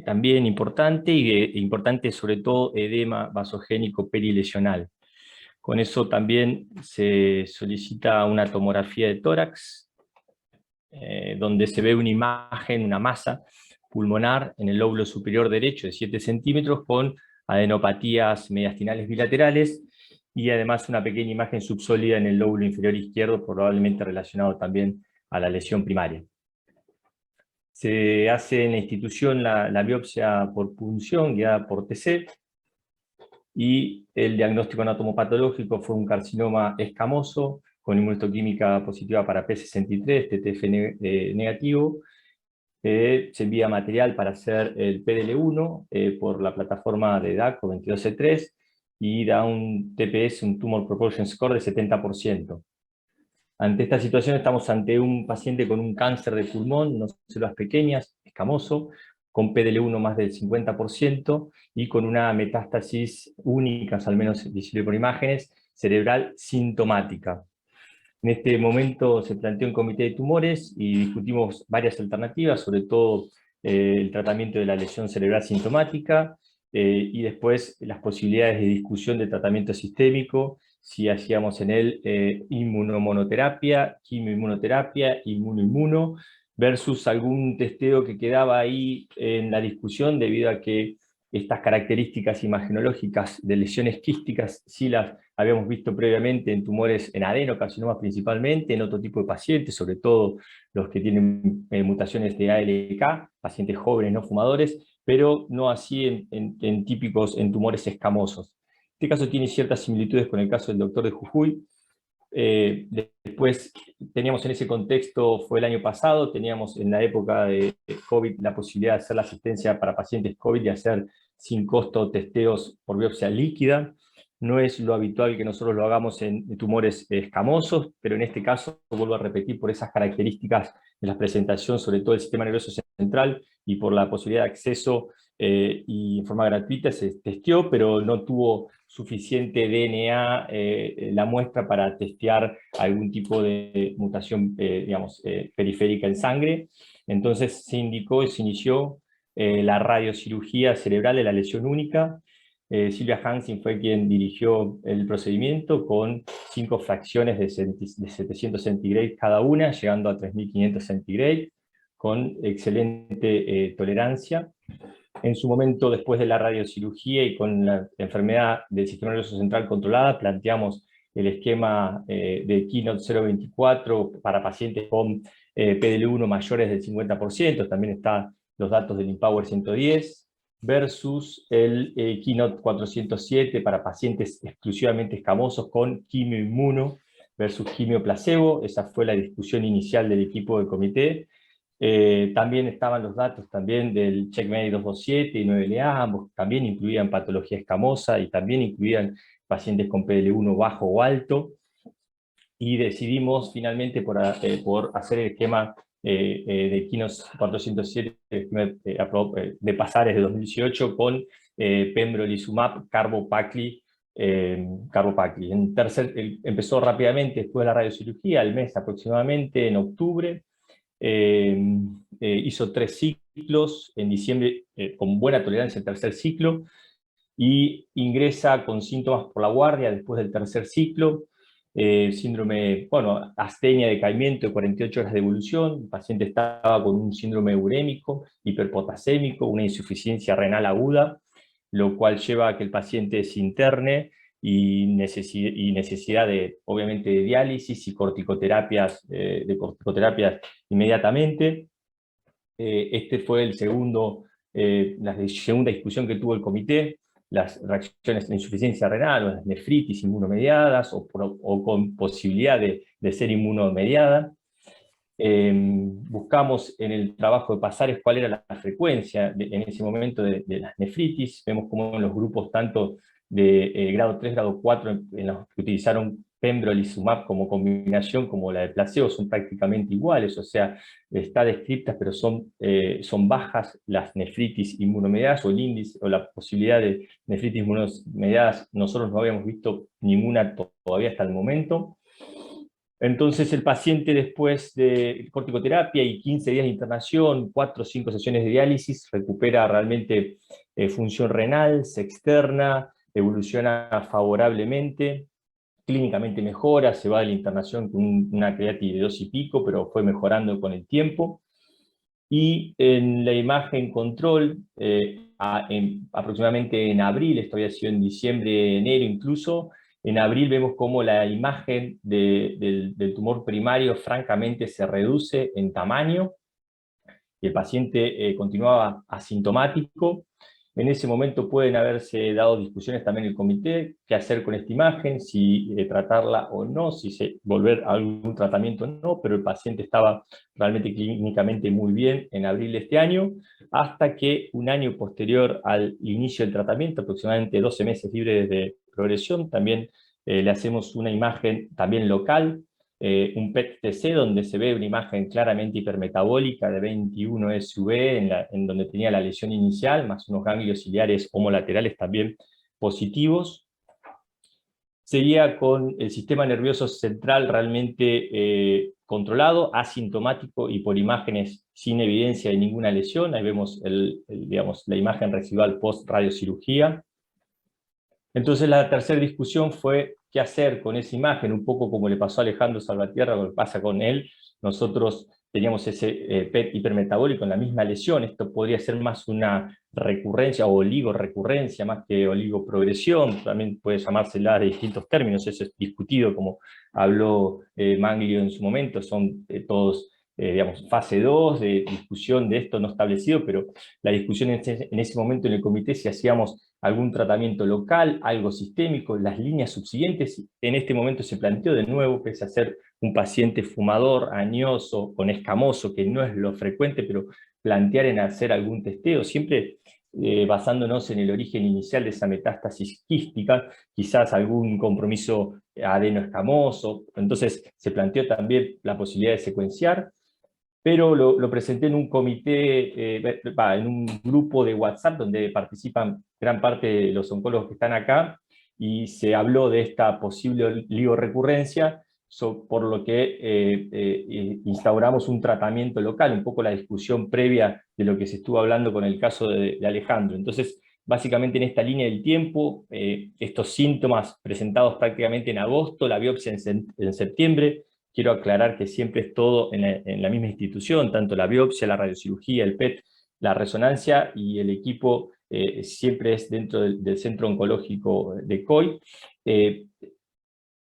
también importante, y importante sobre todo edema vasogénico perilesional. Con eso también se solicita una tomografía de tórax, donde se ve una imagen, una masa pulmonar en el lóbulo superior derecho de 7 centímetros con adenopatías mediastinales bilaterales, y además una pequeña imagen subsólida en el lóbulo inferior izquierdo, probablemente relacionado también a la lesión primaria. Se hace en la institución la biopsia por punción guiada por TC, y el diagnóstico anatomopatológico fue un carcinoma escamoso con inmunohistoquímica positiva para P63, TTF negativo. Se envía material para hacer el PDL1 por la plataforma de DACO 22C3 y da un TPS, un Tumor Proportion Score de 70%. Ante esta situación estamos ante un paciente con un cáncer de pulmón, no células pequeñas, escamoso, con PDL1 más del 50% y con una metástasis única, al menos visible por imágenes, cerebral sintomática. En este momento se planteó un comité de tumores y discutimos varias alternativas, sobre todo el tratamiento de la lesión cerebral sintomática, y después las posibilidades de discusión de tratamiento sistémico, si hacíamos en él inmunomonoterapia, quimioinmunoterapia, inmuno-inmuno, versus algún testeo que quedaba ahí en la discusión debido a que estas características imagenológicas de lesiones quísticas sí las habíamos visto previamente en tumores en adenocarcinomas principalmente, en otro tipo de pacientes, sobre todo los que tienen mutaciones de ALK, pacientes jóvenes no fumadores, pero no así en típicos en tumores escamosos. Este caso tiene ciertas similitudes con el caso del doctor de Jujuy. Después teníamos en ese contexto, fue el año pasado, teníamos en la época de COVID la posibilidad de hacer la asistencia para pacientes COVID y hacer sin costo testeos por biopsia líquida. No es lo habitual que nosotros lo hagamos en tumores escamosos, pero en este caso, vuelvo a repetir, por esas características de la presentación, sobre todo el sistema nervioso central, y por la posibilidad de acceso y en forma gratuita se testeó, pero no tuvo suficiente DNA la muestra para testear algún tipo de mutación periférica en sangre. Entonces se indicó y se inició la radiocirugía cerebral de la lesión única. Silvia Hansen fue quien dirigió el procedimiento con 5 fracciones de 700 centigrade cada una, llegando a 3500 centigrade, con excelente tolerancia. En su momento, después de la radiocirugía y con la enfermedad del sistema nervioso central controlada, planteamos el esquema de Keynote 024 para pacientes con PDL1 mayores del 50%, también están los datos del IMpower 110, versus el Keynote 407 para pacientes exclusivamente escamosos con quimioinmuno versus quimio placebo. Esa fue la discusión inicial del equipo del comité. También estaban los datos también del CheckMate 227 y 9LA, ambos también incluían patología escamosa y también incluían pacientes con PDL1 bajo o alto, y decidimos finalmente por hacer el esquema de Kinos 407 de Pasares de 2018 con pembrolizumab, carbopacli. Empezó rápidamente después de la radiocirugía, al mes aproximadamente, en octubre. Hizo 3 ciclos, en diciembre con buena tolerancia el tercer ciclo, y ingresa con síntomas por la guardia después del tercer ciclo, síndrome, astenia, decaimiento de 48 horas de evolución, el paciente estaba con un síndrome urémico, hiperpotasémico, una insuficiencia renal aguda, lo cual lleva a que el paciente se interne y necesidad de, obviamente, de diálisis y corticoterapias inmediatamente. Este fue la segunda discusión que tuvo el comité, las reacciones de insuficiencia renal o las nefritis inmunomediadas o con posibilidad de ser inmunomediada. Buscamos en el trabajo de Pasares cuál era la frecuencia en ese momento de las nefritis. Vemos como en los grupos tanto de grado 3, grado 4, en los que utilizaron pembrolizumab como combinación, como la de placebo, son prácticamente iguales, o sea, está descritas, pero son bajas las nefritis inmunomediadas, o el índice, o la posibilidad de nefritis inmunomediadas. Nosotros no habíamos visto ninguna todavía hasta el momento. Entonces el paciente, después de corticoterapia y 15 días de internación, 4 o 5 sesiones de diálisis, recupera realmente función renal, se externa, evoluciona favorablemente, clínicamente mejora, se va de la internación con una creatina de 2 y pico, pero fue mejorando con el tiempo. Y en la imagen control, aproximadamente en abril, esto había sido en diciembre, enero incluso, en abril vemos cómo la imagen del tumor primario francamente se reduce en tamaño, y el paciente continuaba asintomático. En ese momento pueden haberse dado discusiones también en el comité, qué hacer con esta imagen, si tratarla o no, si volver a algún tratamiento o no, pero el paciente estaba realmente clínicamente muy bien en abril de este año, hasta que un año posterior al inicio del tratamiento, aproximadamente 12 meses libres de progresión, también le hacemos una imagen también local, un PET-TC donde se ve una imagen claramente hipermetabólica de 21 SV en donde tenía la lesión inicial, más unos ganglios ciliares homolaterales también positivos. seguía con el sistema nervioso central realmente controlado, asintomático y por imágenes sin evidencia de ninguna lesión. Ahí vemos digamos, la imagen residual post-radiocirugía. Entonces la tercera discusión fue qué hacer con esa imagen, un poco como le pasó a Alejandro Salvatierra, lo que pasa con él. Nosotros teníamos ese PET hipermetabólico en la misma lesión. Esto podría ser más una recurrencia o oligorrecurrencia más que oligoprogresión, también puede llamársela de distintos términos, eso es discutido, como habló Manglio en su momento, son todos digamos, fase 2 de discusión de esto no establecido, pero la discusión en ese momento en el comité si hacíamos algún tratamiento local, algo sistémico, las líneas subsiguientes. En este momento se planteó de nuevo que es hacer un paciente fumador, añoso, con escamoso, que no es lo frecuente, pero plantear en hacer algún testeo, siempre basándonos en el origen inicial de esa metástasis quística, quizás algún compromiso adenoescamoso. Entonces se planteó también la posibilidad de secuenciar, pero lo presenté en un comité, en un grupo de WhatsApp donde participan gran parte de los oncólogos que están acá, y se habló de esta posible oligorrecurrencia, por lo que instauramos un tratamiento local, un poco la discusión previa de lo que se estuvo hablando con el caso de Alejandro. Entonces, básicamente en esta línea del tiempo, estos síntomas presentados prácticamente en agosto, la biopsia en septiembre. Quiero aclarar que siempre es todo en la misma institución, tanto la biopsia, la radiocirugía, el PET, la resonancia, y el equipo siempre es dentro del centro oncológico de COI.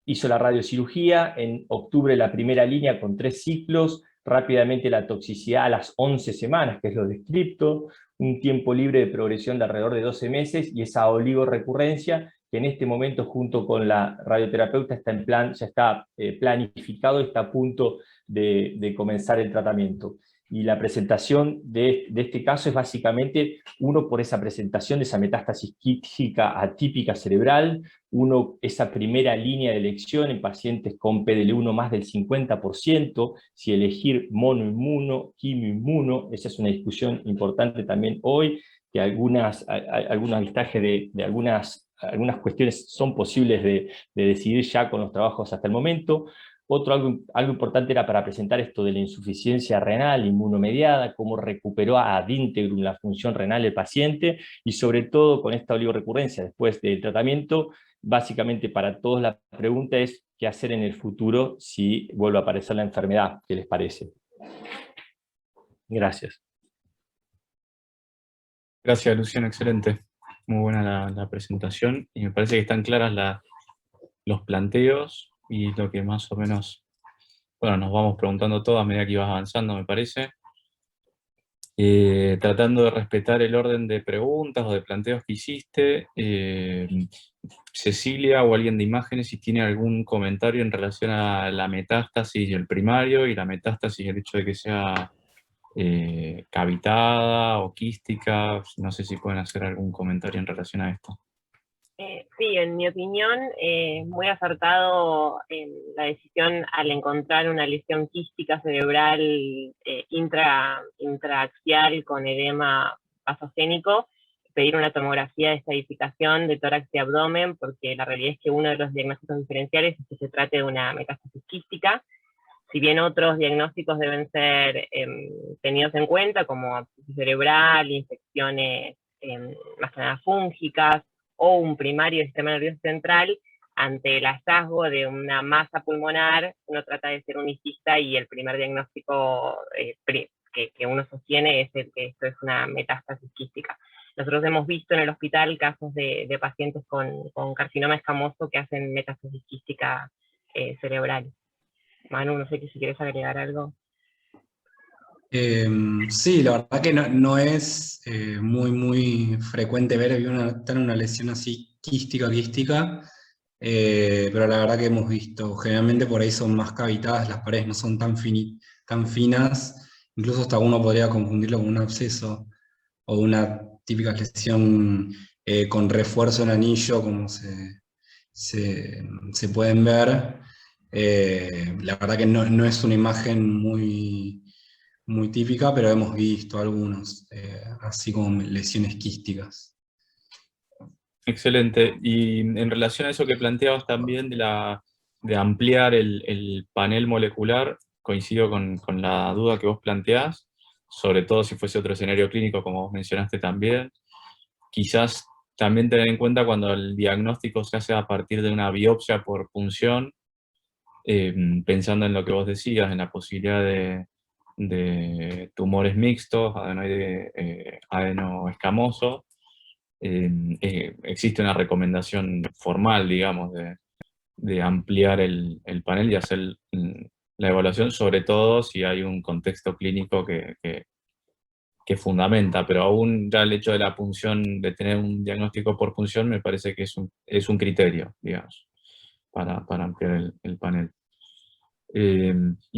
Hizo la radiocirugía, en octubre la primera línea con 3 ciclos, rápidamente la toxicidad a las 11 semanas, que es lo descripto, un tiempo libre de progresión de alrededor de 12 meses, y esa oligorrecurrencia, que en este momento junto con la radioterapeuta está en plan, ya está planificado, está a punto de comenzar el tratamiento. Y la presentación de este caso es básicamente, uno, por esa presentación de esa metástasis quística atípica cerebral, uno, esa primera línea de elección en pacientes con PDL1 más del 50%, si elegir monoinmuno, quimioinmuno, esa es una discusión importante también hoy, que algunos avistajes de algunas cuestiones son posibles de decidir ya con los trabajos hasta el momento. Algo importante era para presentar esto de la insuficiencia renal inmunomediada, cómo recuperó ad integrum la función renal del paciente, y sobre todo con esta oligorrecurrencia después del tratamiento. Básicamente para todos la pregunta es qué hacer en el futuro si vuelve a aparecer la enfermedad, ¿qué les parece? Gracias. Gracias, Luciano, excelente. Muy buena la presentación, y me parece que están claras los planteos y lo que más o menos, bueno, nos vamos preguntando todo a medida que ibas avanzando, me parece. Tratando de respetar el orden de preguntas o de planteos que hiciste, Cecilia o alguien de imágenes, si tiene algún comentario en relación a la metástasis y el primario, y la metástasis, el hecho de que sea cavitada o quística, no sé si pueden hacer algún comentario en relación a esto. Sí, en mi opinión, muy acertado la decisión al encontrar una lesión quística cerebral intraaxial con edema vasogénico, pedir una tomografía de estadificación de tórax y abdomen, porque la realidad es que uno de los diagnósticos diferenciales es que se trate de una metástasis quística. Si bien otros diagnósticos deben ser tenidos en cuenta, como absceso cerebral, infecciones más que nada fúngicas, o un primario del sistema nervioso central, ante el hallazgo de una masa pulmonar, uno trata de ser unicista, y el primer diagnóstico que uno sostiene es el que esto es una metástasis quística. Nosotros hemos visto en el hospital casos de pacientes con carcinoma escamoso que hacen metástasis quística cerebral. Manu, no sé si quieres agregar algo. Sí, la verdad que no es muy frecuente ver una lesión así quística, pero la verdad que hemos visto, generalmente por ahí son más cavitadas, las paredes no son tan finas, incluso hasta uno podría confundirlo con un absceso o una típica lesión con refuerzo en anillo, como se pueden ver. La verdad que no es una imagen muy típica, pero hemos visto algunos, así como lesiones quísticas. Excelente. Y en relación a eso que planteabas también de ampliar el panel molecular, coincido con la duda que vos planteás, sobre todo si fuese otro escenario clínico, como vos mencionaste también. Quizás también tener en cuenta cuando el diagnóstico se hace a partir de una biopsia por punción, pensando en lo que vos decías, en la posibilidad de tumores mixtos, adenoescamoso. Existe una recomendación formal, digamos, de ampliar el panel y hacer la evaluación, sobre todo si hay un contexto clínico que fundamenta, pero aún ya el hecho de la punción, de tener un diagnóstico por punción, me parece que es un criterio, digamos, para ampliar el panel. Y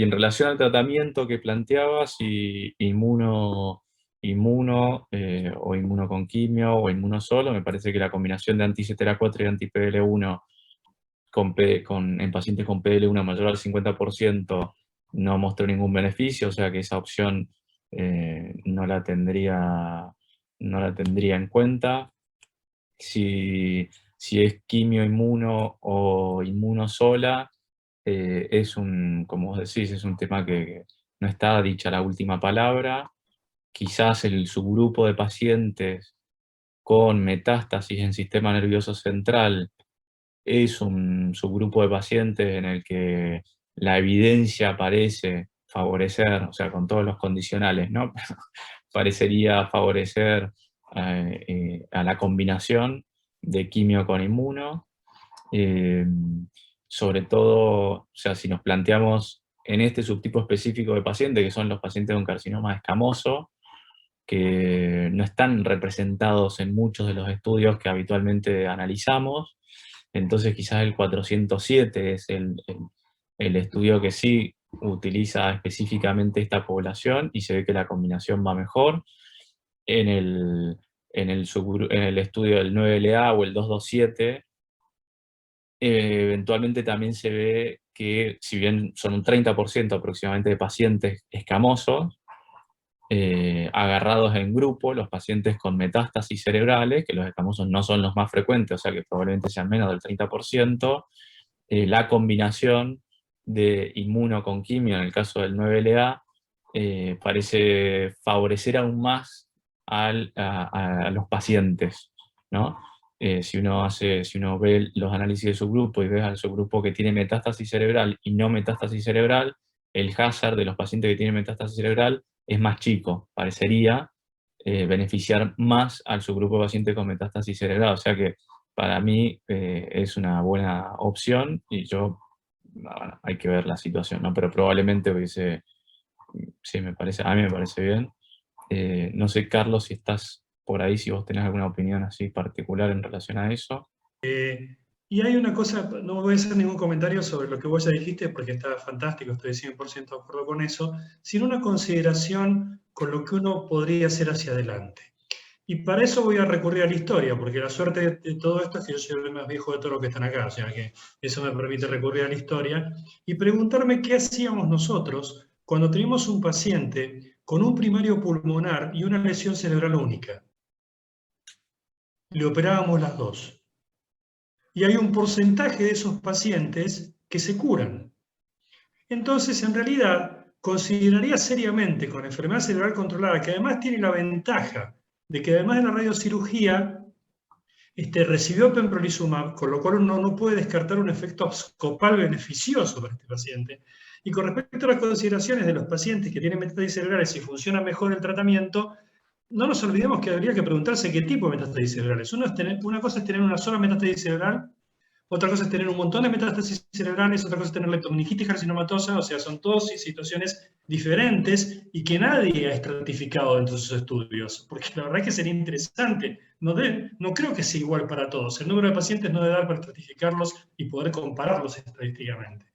en relación al tratamiento que planteabas, si inmuno o inmuno con quimio o inmuno solo, me parece que la combinación de anti-CTLA4 y anti-PDL1 en pacientes con PDL1 mayor al 50% no mostró ningún beneficio, o sea que esa opción no la tendría en cuenta. Si es quimio inmuno o inmuno sola, como vos decís, es un tema que no está dicha la última palabra. Quizás el subgrupo de pacientes con metástasis en sistema nervioso central es un subgrupo de pacientes en el que la evidencia parece favorecer, o sea, con todos los condicionales, ¿no? Parecería favorecer a la combinación de quimio con inmuno. Sobre todo, o sea, si nos planteamos en este subtipo específico de paciente, que son los pacientes con carcinoma escamoso, que no están representados en muchos de los estudios que habitualmente analizamos, entonces quizás el 407 es el estudio que sí utiliza específicamente esta población y se ve que la combinación va mejor. En el estudio del 9LA o el 227, eventualmente también se ve que, si bien son un 30% aproximadamente de pacientes escamosos, agarrados en grupo, los pacientes con metástasis cerebrales, que los escamosos no son los más frecuentes, o sea que probablemente sean menos del 30%, la combinación de inmuno con quimio, en el caso del 9LA, parece favorecer aún más a los pacientes, ¿no? Si uno ve los análisis de subgrupo y ve al subgrupo que tiene metástasis cerebral y no metástasis cerebral, el hazard de los pacientes que tienen metástasis cerebral es más chico, parecería beneficiar más al subgrupo de pacientes con metástasis cerebral, o sea que para mí es una buena opción y bueno, hay que ver la situación, ¿no? Pero probablemente hubiese, sí, a mí me parece bien. No sé, Carlos, si estás por ahí, si vos tenés alguna opinión así particular en relación a eso. Y hay una cosa, no voy a hacer ningún comentario sobre lo que vos ya dijiste, porque está fantástico, estoy 100% de acuerdo con eso, sino una consideración con lo que uno podría hacer hacia adelante. Y para eso voy a recurrir a la historia, porque la suerte de todo esto es que yo soy el más viejo de todos los que están acá, o sea que eso me permite recurrir a la historia y preguntarme qué hacíamos nosotros cuando teníamos un paciente con un primario pulmonar y una lesión cerebral única. Le operábamos las dos. Y hay un porcentaje de esos pacientes que se curan. Entonces, en realidad, consideraría seriamente con enfermedad cerebral controlada, que además tiene la ventaja de que además de la radiocirugía, recibió pembrolizumab, con lo cual uno no puede descartar un efecto abscopal beneficioso para este paciente. Y con respecto a las consideraciones de los pacientes que tienen metástasis cerebrales, si funciona mejor el tratamiento, no nos olvidemos que habría que preguntarse qué tipo de metástasis cerebrales. Una cosa es tener una sola metástasis cerebral, otra cosa es tener un montón de metástasis cerebrales, otra cosa es tener leptomeningitis carcinomatosa, o sea, son todas situaciones diferentes y que nadie ha estratificado dentro de sus estudios, porque la verdad es que sería interesante. No creo que sea igual para todos. El número de pacientes no debe dar para estratificarlos y poder compararlos estadísticamente.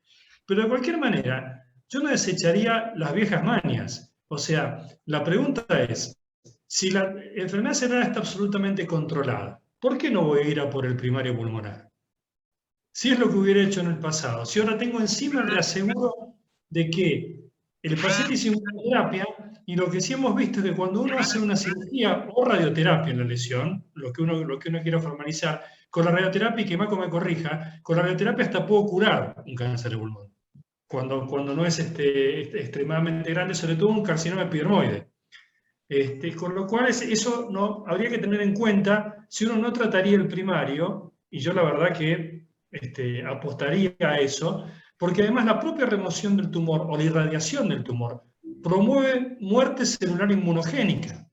Pero de cualquier manera, yo no desecharía las viejas mañas. O sea, la pregunta es, si la enfermedad cerebral está absolutamente controlada, ¿por qué no voy a ir a por el primario pulmonar? Si es lo que hubiera hecho en el pasado. Si ahora tengo encima, le aseguro de que El paciente hizo inmunoterapia y lo que sí hemos visto es que cuando uno hace una cirugía o radioterapia en la lesión, lo que uno quiera formalizar, con la radioterapia, y que Mako me corrija, con la radioterapia hasta puedo curar un cáncer de pulmón. Cuando no es extremadamente grande, sobre todo un carcinoma epidermoide. Con lo cual eso no, habría que tener en cuenta si uno no trataría el primario, y yo la verdad que apostaría a eso, porque además la propia remoción del tumor o la irradiación del tumor promueve muerte celular inmunogénica.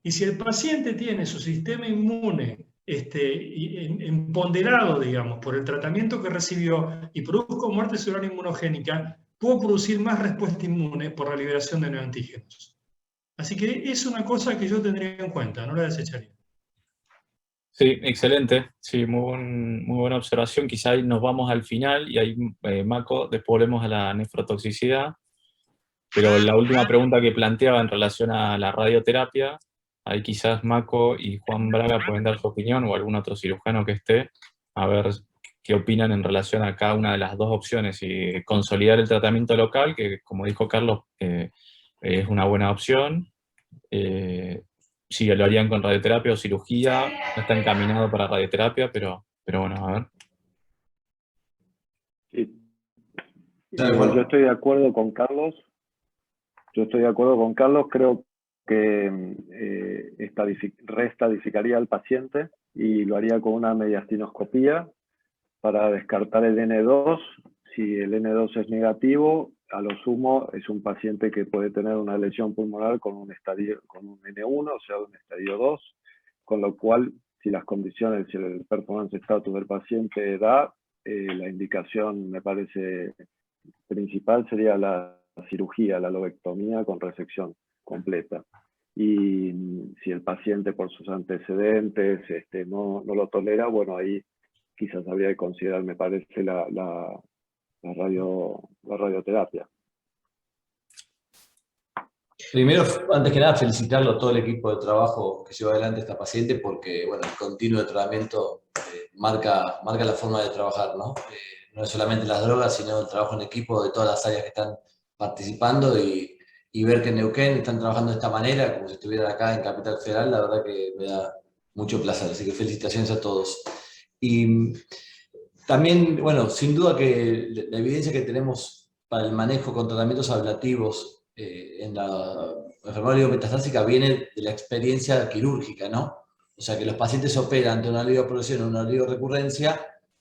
Y si el paciente tiene su sistema inmune empoderado, digamos, por el tratamiento que recibió y produjo muerte celular inmunogénica, puedo producir más respuesta inmune por la liberación de neoantígenos. Así que es una cosa que yo tendría en cuenta, no la desecharía. Sí, excelente. Sí, muy buena observación. Quizá ahí nos vamos al final y ahí, Mako, después volvemos a la nefrotoxicidad. Pero la última pregunta que planteaba en relación a la radioterapia, ahí quizás Mako y Juan Braga pueden dar su opinión, o algún otro cirujano que esté, a ver qué opinan en relación a cada una de las dos opciones, y consolidar el tratamiento local, que como dijo Carlos, es una buena opción. Si lo harían con radioterapia o cirugía, no está encaminado para radioterapia, pero bueno, a ver. Sí. Igual yo estoy de acuerdo con Carlos. Creo que reestadificaría al paciente y lo haría con una mediastinoscopía para descartar el N2. Si el N2 es negativo, a lo sumo es un paciente que puede tener una lesión pulmonar con un N1, o sea, un estadio 2, con lo cual, si las condiciones, si el performance status del paciente da, la indicación, me parece, principal sería la cirugía, la lobectomía con resección completa. Y si el paciente por sus antecedentes no lo tolera, bueno, ahí quizás habría que considerar, me parece, la radioterapia. Primero, antes que nada, felicitarlo a todo el equipo de trabajo que lleva adelante esta paciente, porque bueno, el continuo de tratamiento marca la forma de trabajar, ¿no? No es solamente las drogas, sino el trabajo en equipo de todas las áreas que están participando, y ver que en Neuquén están trabajando de esta manera, como si estuvieran acá en Capital Federal, la verdad que me da mucho placer. Así que felicitaciones a todos. Y también, bueno, sin duda que la evidencia que tenemos para el manejo con tratamientos ablativos en la enfermedad metastásica viene de la experiencia quirúrgica, ¿no? O sea, que los pacientes operan ante una progresión o una recurrencia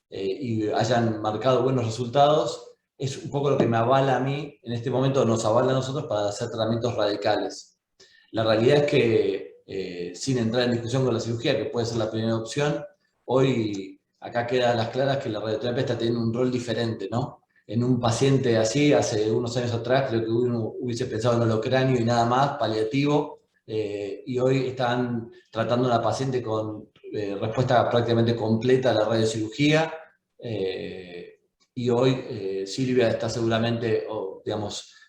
y hayan marcado buenos resultados, es un poco lo que me avala a mí, en este momento nos avala a nosotros para hacer tratamientos radicales. La realidad es que, sin entrar en discusión con la cirugía, que puede ser la primera opción, hoy acá queda a las claras que la radioterapia está teniendo un rol diferente, ¿no? En un paciente así, hace unos años atrás, creo que uno hubiese pensado en holocráneo y nada más, paliativo, y hoy están tratando a una paciente con respuesta prácticamente completa a la radiocirugía, y hoy Silvia está seguramente,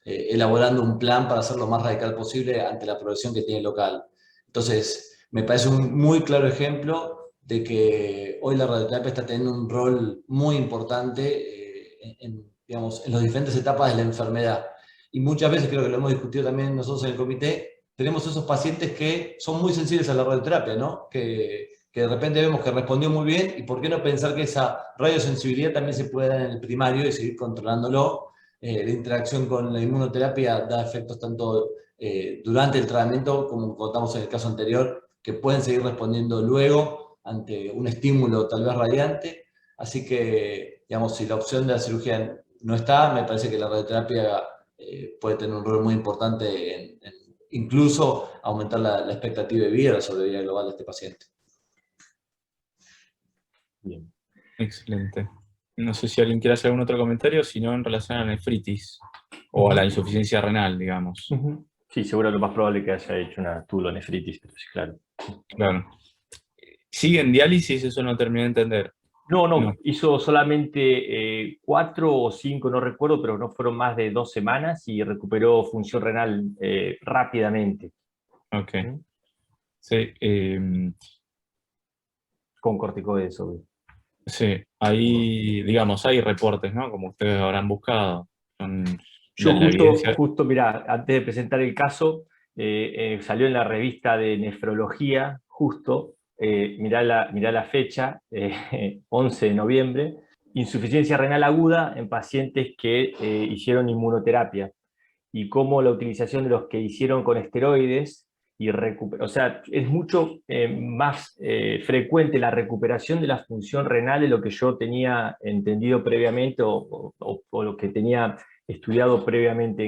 elaborando un plan para hacer lo más radical posible ante la progresión que tiene local. Entonces, me parece un muy claro ejemplo de que hoy la radioterapia está teniendo un rol muy importante en las diferentes etapas de la enfermedad. Y muchas veces, creo que lo hemos discutido también nosotros en el comité, tenemos esos pacientes que son muy sensibles a la radioterapia, ¿no? Que de repente vemos que respondió muy bien, y por qué no pensar que esa radiosensibilidad también se puede dar en el primario y seguir controlándolo. La interacción con la inmunoterapia da efectos tanto durante el tratamiento, como contamos en el caso anterior, que pueden seguir respondiendo luego ante un estímulo tal vez radiante. Así que, si la opción de la cirugía no está, me parece que la radioterapia puede tener un rol muy importante en incluso aumentar la expectativa de vida, la sobrevida global de este paciente. Bien. Excelente. No sé si alguien quiere hacer algún otro comentario, si no en relación a la nefritis o a la insuficiencia renal, digamos. Sí, seguro lo más probable es que haya hecho una tulonefritis, pero sí, claro. Claro. ¿Sigue en diálisis? Eso no terminé de entender. No, hizo solamente 4 o 5, no recuerdo, pero no fueron más de 2 semanas y recuperó función renal rápidamente. Ok. Sí. Con corticoides, obvio. Sí, ahí, digamos, hay reportes, ¿no? Como ustedes habrán buscado. Yo la evidencia... justo, mirá, antes de presentar el caso, salió en la revista de nefrología, justo, mirá la fecha, 11 de noviembre, insuficiencia renal aguda en pacientes que hicieron inmunoterapia, y cómo la utilización de los que hicieron con esteroides, o sea, es mucho más frecuente la recuperación de la función renal de lo que yo tenía entendido previamente o lo que tenía estudiado previamente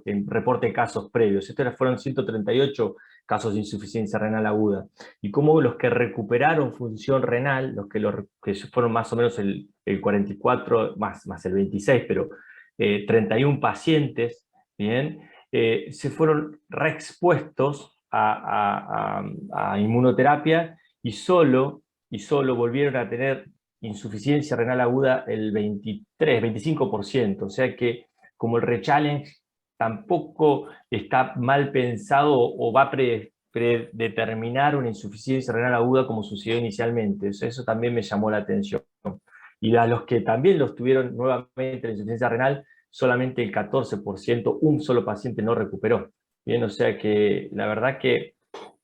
en reporte de casos previos. Estos fueron 138 casos de insuficiencia renal aguda. Y cómo los que recuperaron función renal, que fueron más o menos el 44, más el 26, pero 31 pacientes, ¿bien? Se fueron reexpuestos a inmunoterapia y solo volvieron a tener insuficiencia renal aguda el 25%. O sea que como el rechallenge tampoco está mal pensado o va a predeterminar una insuficiencia renal aguda como sucedió inicialmente. Eso también me llamó la atención. Y a los que también los tuvieron nuevamente la insuficiencia renal, solamente el 14%, un solo paciente no recuperó. Bien, o sea que la verdad que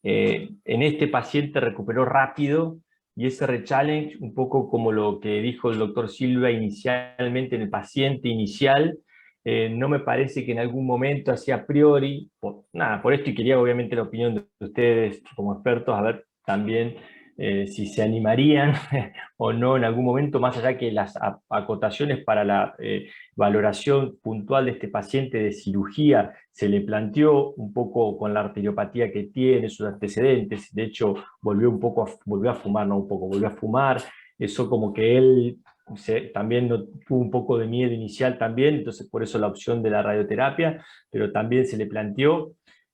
en este paciente recuperó rápido, y ese rechallenge, un poco como lo que dijo el doctor Silva inicialmente en el paciente inicial, no me parece que en algún momento, así a priori, por esto, y quería obviamente la opinión de ustedes como expertos, a ver también si se animarían o no en algún momento, más allá que las acotaciones para la valoración puntual de este paciente de cirugía se le planteó un poco con la arteriopatía que tiene, sus antecedentes. De hecho volvió a fumar, eso como que él también tuvo un poco de miedo inicial también, entonces por eso la opción de la radioterapia, pero también se le planteó.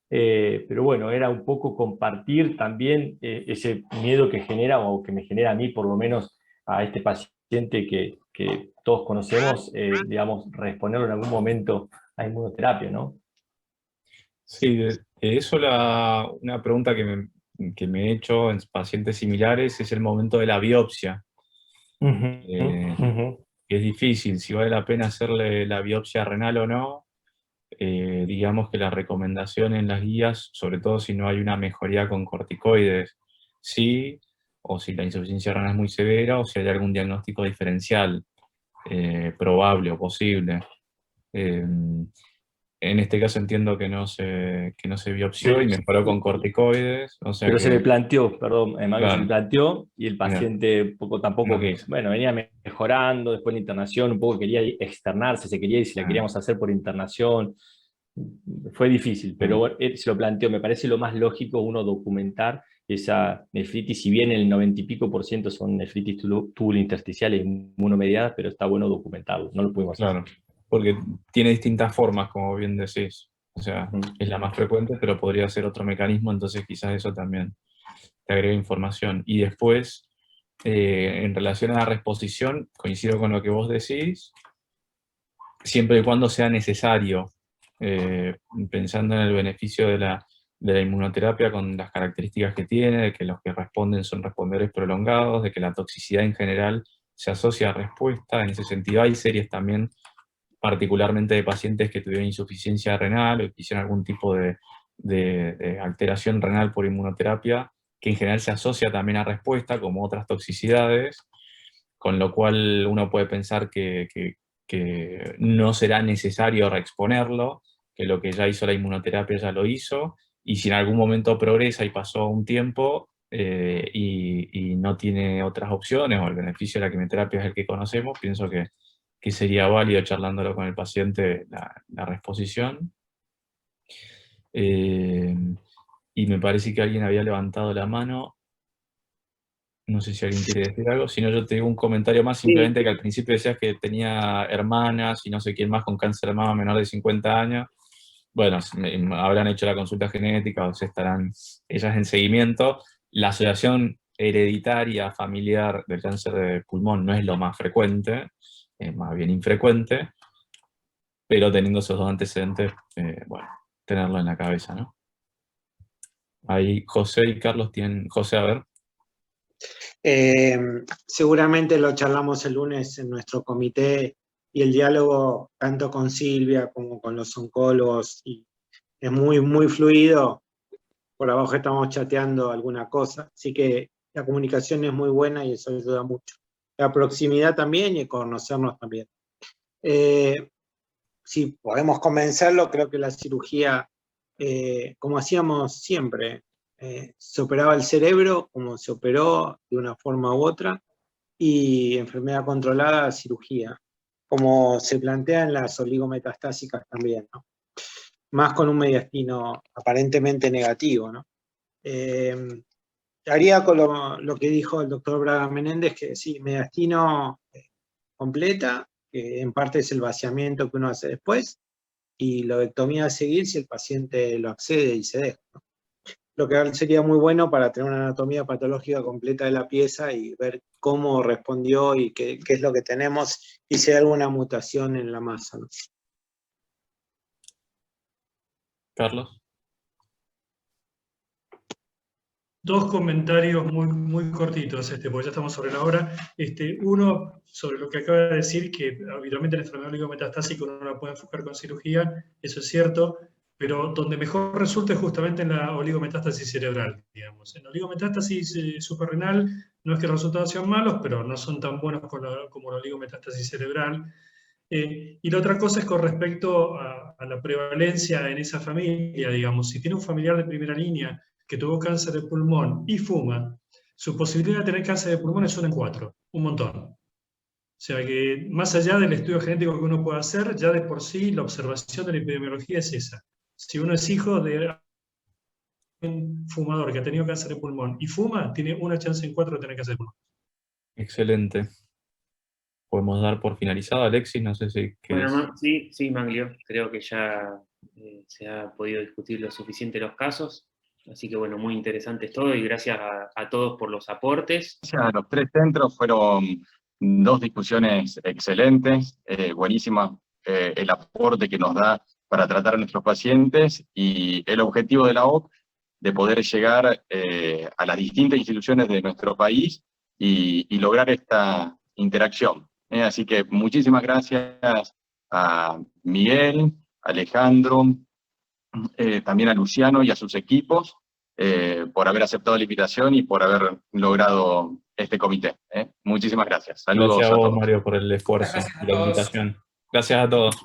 Pero bueno, era un poco compartir también ese miedo que genera, o que me genera a mí por lo menos, a este paciente que todos conocemos, digamos, responderlo en algún momento a inmunoterapia, ¿no? Sí, de eso una pregunta que me he hecho en pacientes similares es el momento de la biopsia. Es difícil, si vale la pena hacerle la biopsia renal o no. Digamos que la recomendación en las guías, sobre todo si no hay una mejoría con corticoides, sí, o si la insuficiencia renal es muy severa, o si hay algún diagnóstico diferencial probable o posible. En este caso entiendo que no se biopsió y mejoró con corticoides. O sea pero que, se le planteó, perdón, Mario, se le claro, planteó, y el paciente tampoco que es. Bueno, venía mejorando, después de la internación, un poco quería externarse, se quería, y si la queríamos hacer por internación, fue difícil, pero bueno, él se lo planteó. Me parece lo más lógico uno documentar esa nefritis, si bien el 90 y pico % son nefritis tubulointersticiales inmunomediadas, pero está bueno documentarlo, no lo pudimos hacer. claro, porque tiene distintas formas, como bien decís. O sea, es la más frecuente, pero podría ser otro mecanismo, entonces quizás eso también te agrega información. Y después, en relación a la reexposición, coincido con lo que vos decís, siempre y cuando sea necesario, pensando en el beneficio de la inmunoterapia con las características que tiene, de que los que responden son respondedores prolongados, de que la toxicidad en general se asocia a respuesta. En ese sentido hay series también, particularmente de pacientes que tuvieron insuficiencia renal o que hicieron algún tipo de alteración renal por inmunoterapia, que en general se asocia también a respuesta, como otras toxicidades, con lo cual uno puede pensar que no será necesario reexponerlo, que lo que ya hizo la inmunoterapia ya lo hizo, y si en algún momento progresa y pasó un tiempo y no tiene otras opciones, o el beneficio de la quimioterapia es el que conocemos, pienso que sería válido, charlándolo con el paciente, la reexposición. Y me parece que alguien había levantado la mano. No sé si alguien quiere decir algo, si no yo te digo un comentario más, simplemente que al principio decías que tenía hermanas y no sé quién más con cáncer de mama menor de 50 años. Bueno, habrán hecho la consulta genética o se estarán ellas en seguimiento. La asociación hereditaria familiar del cáncer de pulmón no es lo más frecuente, es más bien infrecuente, pero teniendo esos dos antecedentes, bueno, tenerlo en la cabeza, ¿no? Ahí José y Carlos tienen... José, a ver. Seguramente lo charlamos el lunes en nuestro comité y el diálogo tanto con Silvia como con los oncólogos es muy, muy fluido. Por abajo estamos chateando alguna cosa, así que la comunicación es muy buena y eso ayuda mucho. La proximidad también y conocernos también. Si podemos convencerlo, creo que la cirugía, como hacíamos siempre, se operaba el cerebro como se operó de una forma u otra, y enfermedad controlada, cirugía, como se plantea en las oligometastásicas también, ¿no? Más con un mediastino aparentemente negativo, ¿no? Haría con lo que dijo el doctor Braga Menéndez, que sí, mediastino completa, que en parte es el vaciamiento que uno hace después, y lobectomía a seguir si el paciente lo accede y se deja, ¿no? Lo que sería muy bueno para tener una anatomía patológica completa de la pieza y ver cómo respondió y qué es lo que tenemos y si hay alguna mutación en la masa, ¿no? Carlos. Dos comentarios muy, muy cortitos, porque ya estamos sobre la hora. Uno, sobre lo que acaba de decir, que habitualmente en la enfermedad oligometastásica uno la puede enfocar con cirugía, eso es cierto, pero donde mejor resulta es justamente en la oligometástasis cerebral, digamos. En la oligometástasis suprarrenal no es que los resultados sean malos, pero no son tan buenos como la oligometástasis cerebral. Y la otra cosa es con respecto a la prevalencia en esa familia, digamos. Si tiene un familiar de primera línea que tuvo cáncer de pulmón y fuma, su posibilidad de tener cáncer de pulmón es 1 en 4, un montón. O sea que más allá del estudio genético que uno pueda hacer, ya de por sí la observación de la epidemiología es esa. Si uno es hijo de un fumador que ha tenido cáncer de pulmón y fuma, tiene una chance en 4 de tener cáncer de pulmón. Excelente. Podemos dar por finalizado, Alexis, no sé si... Bueno, sí, Manglio, creo que ya se ha podido discutir lo suficiente los casos, así que bueno, muy interesante todo y gracias a todos por los aportes. Gracias a los tres centros, fueron 2 discusiones excelentes, buenísima el aporte que nos da para tratar a nuestros pacientes y el objetivo de la OC de poder llegar a las distintas instituciones de nuestro país y lograr esta interacción. Así que muchísimas gracias a Miguel, a Alejandro, también a Luciano y a sus equipos por haber aceptado la invitación y por haber logrado este comité. Muchísimas gracias. Saludos gracias a a vos, todos. Mario, por el esfuerzo y la invitación. Gracias a todos.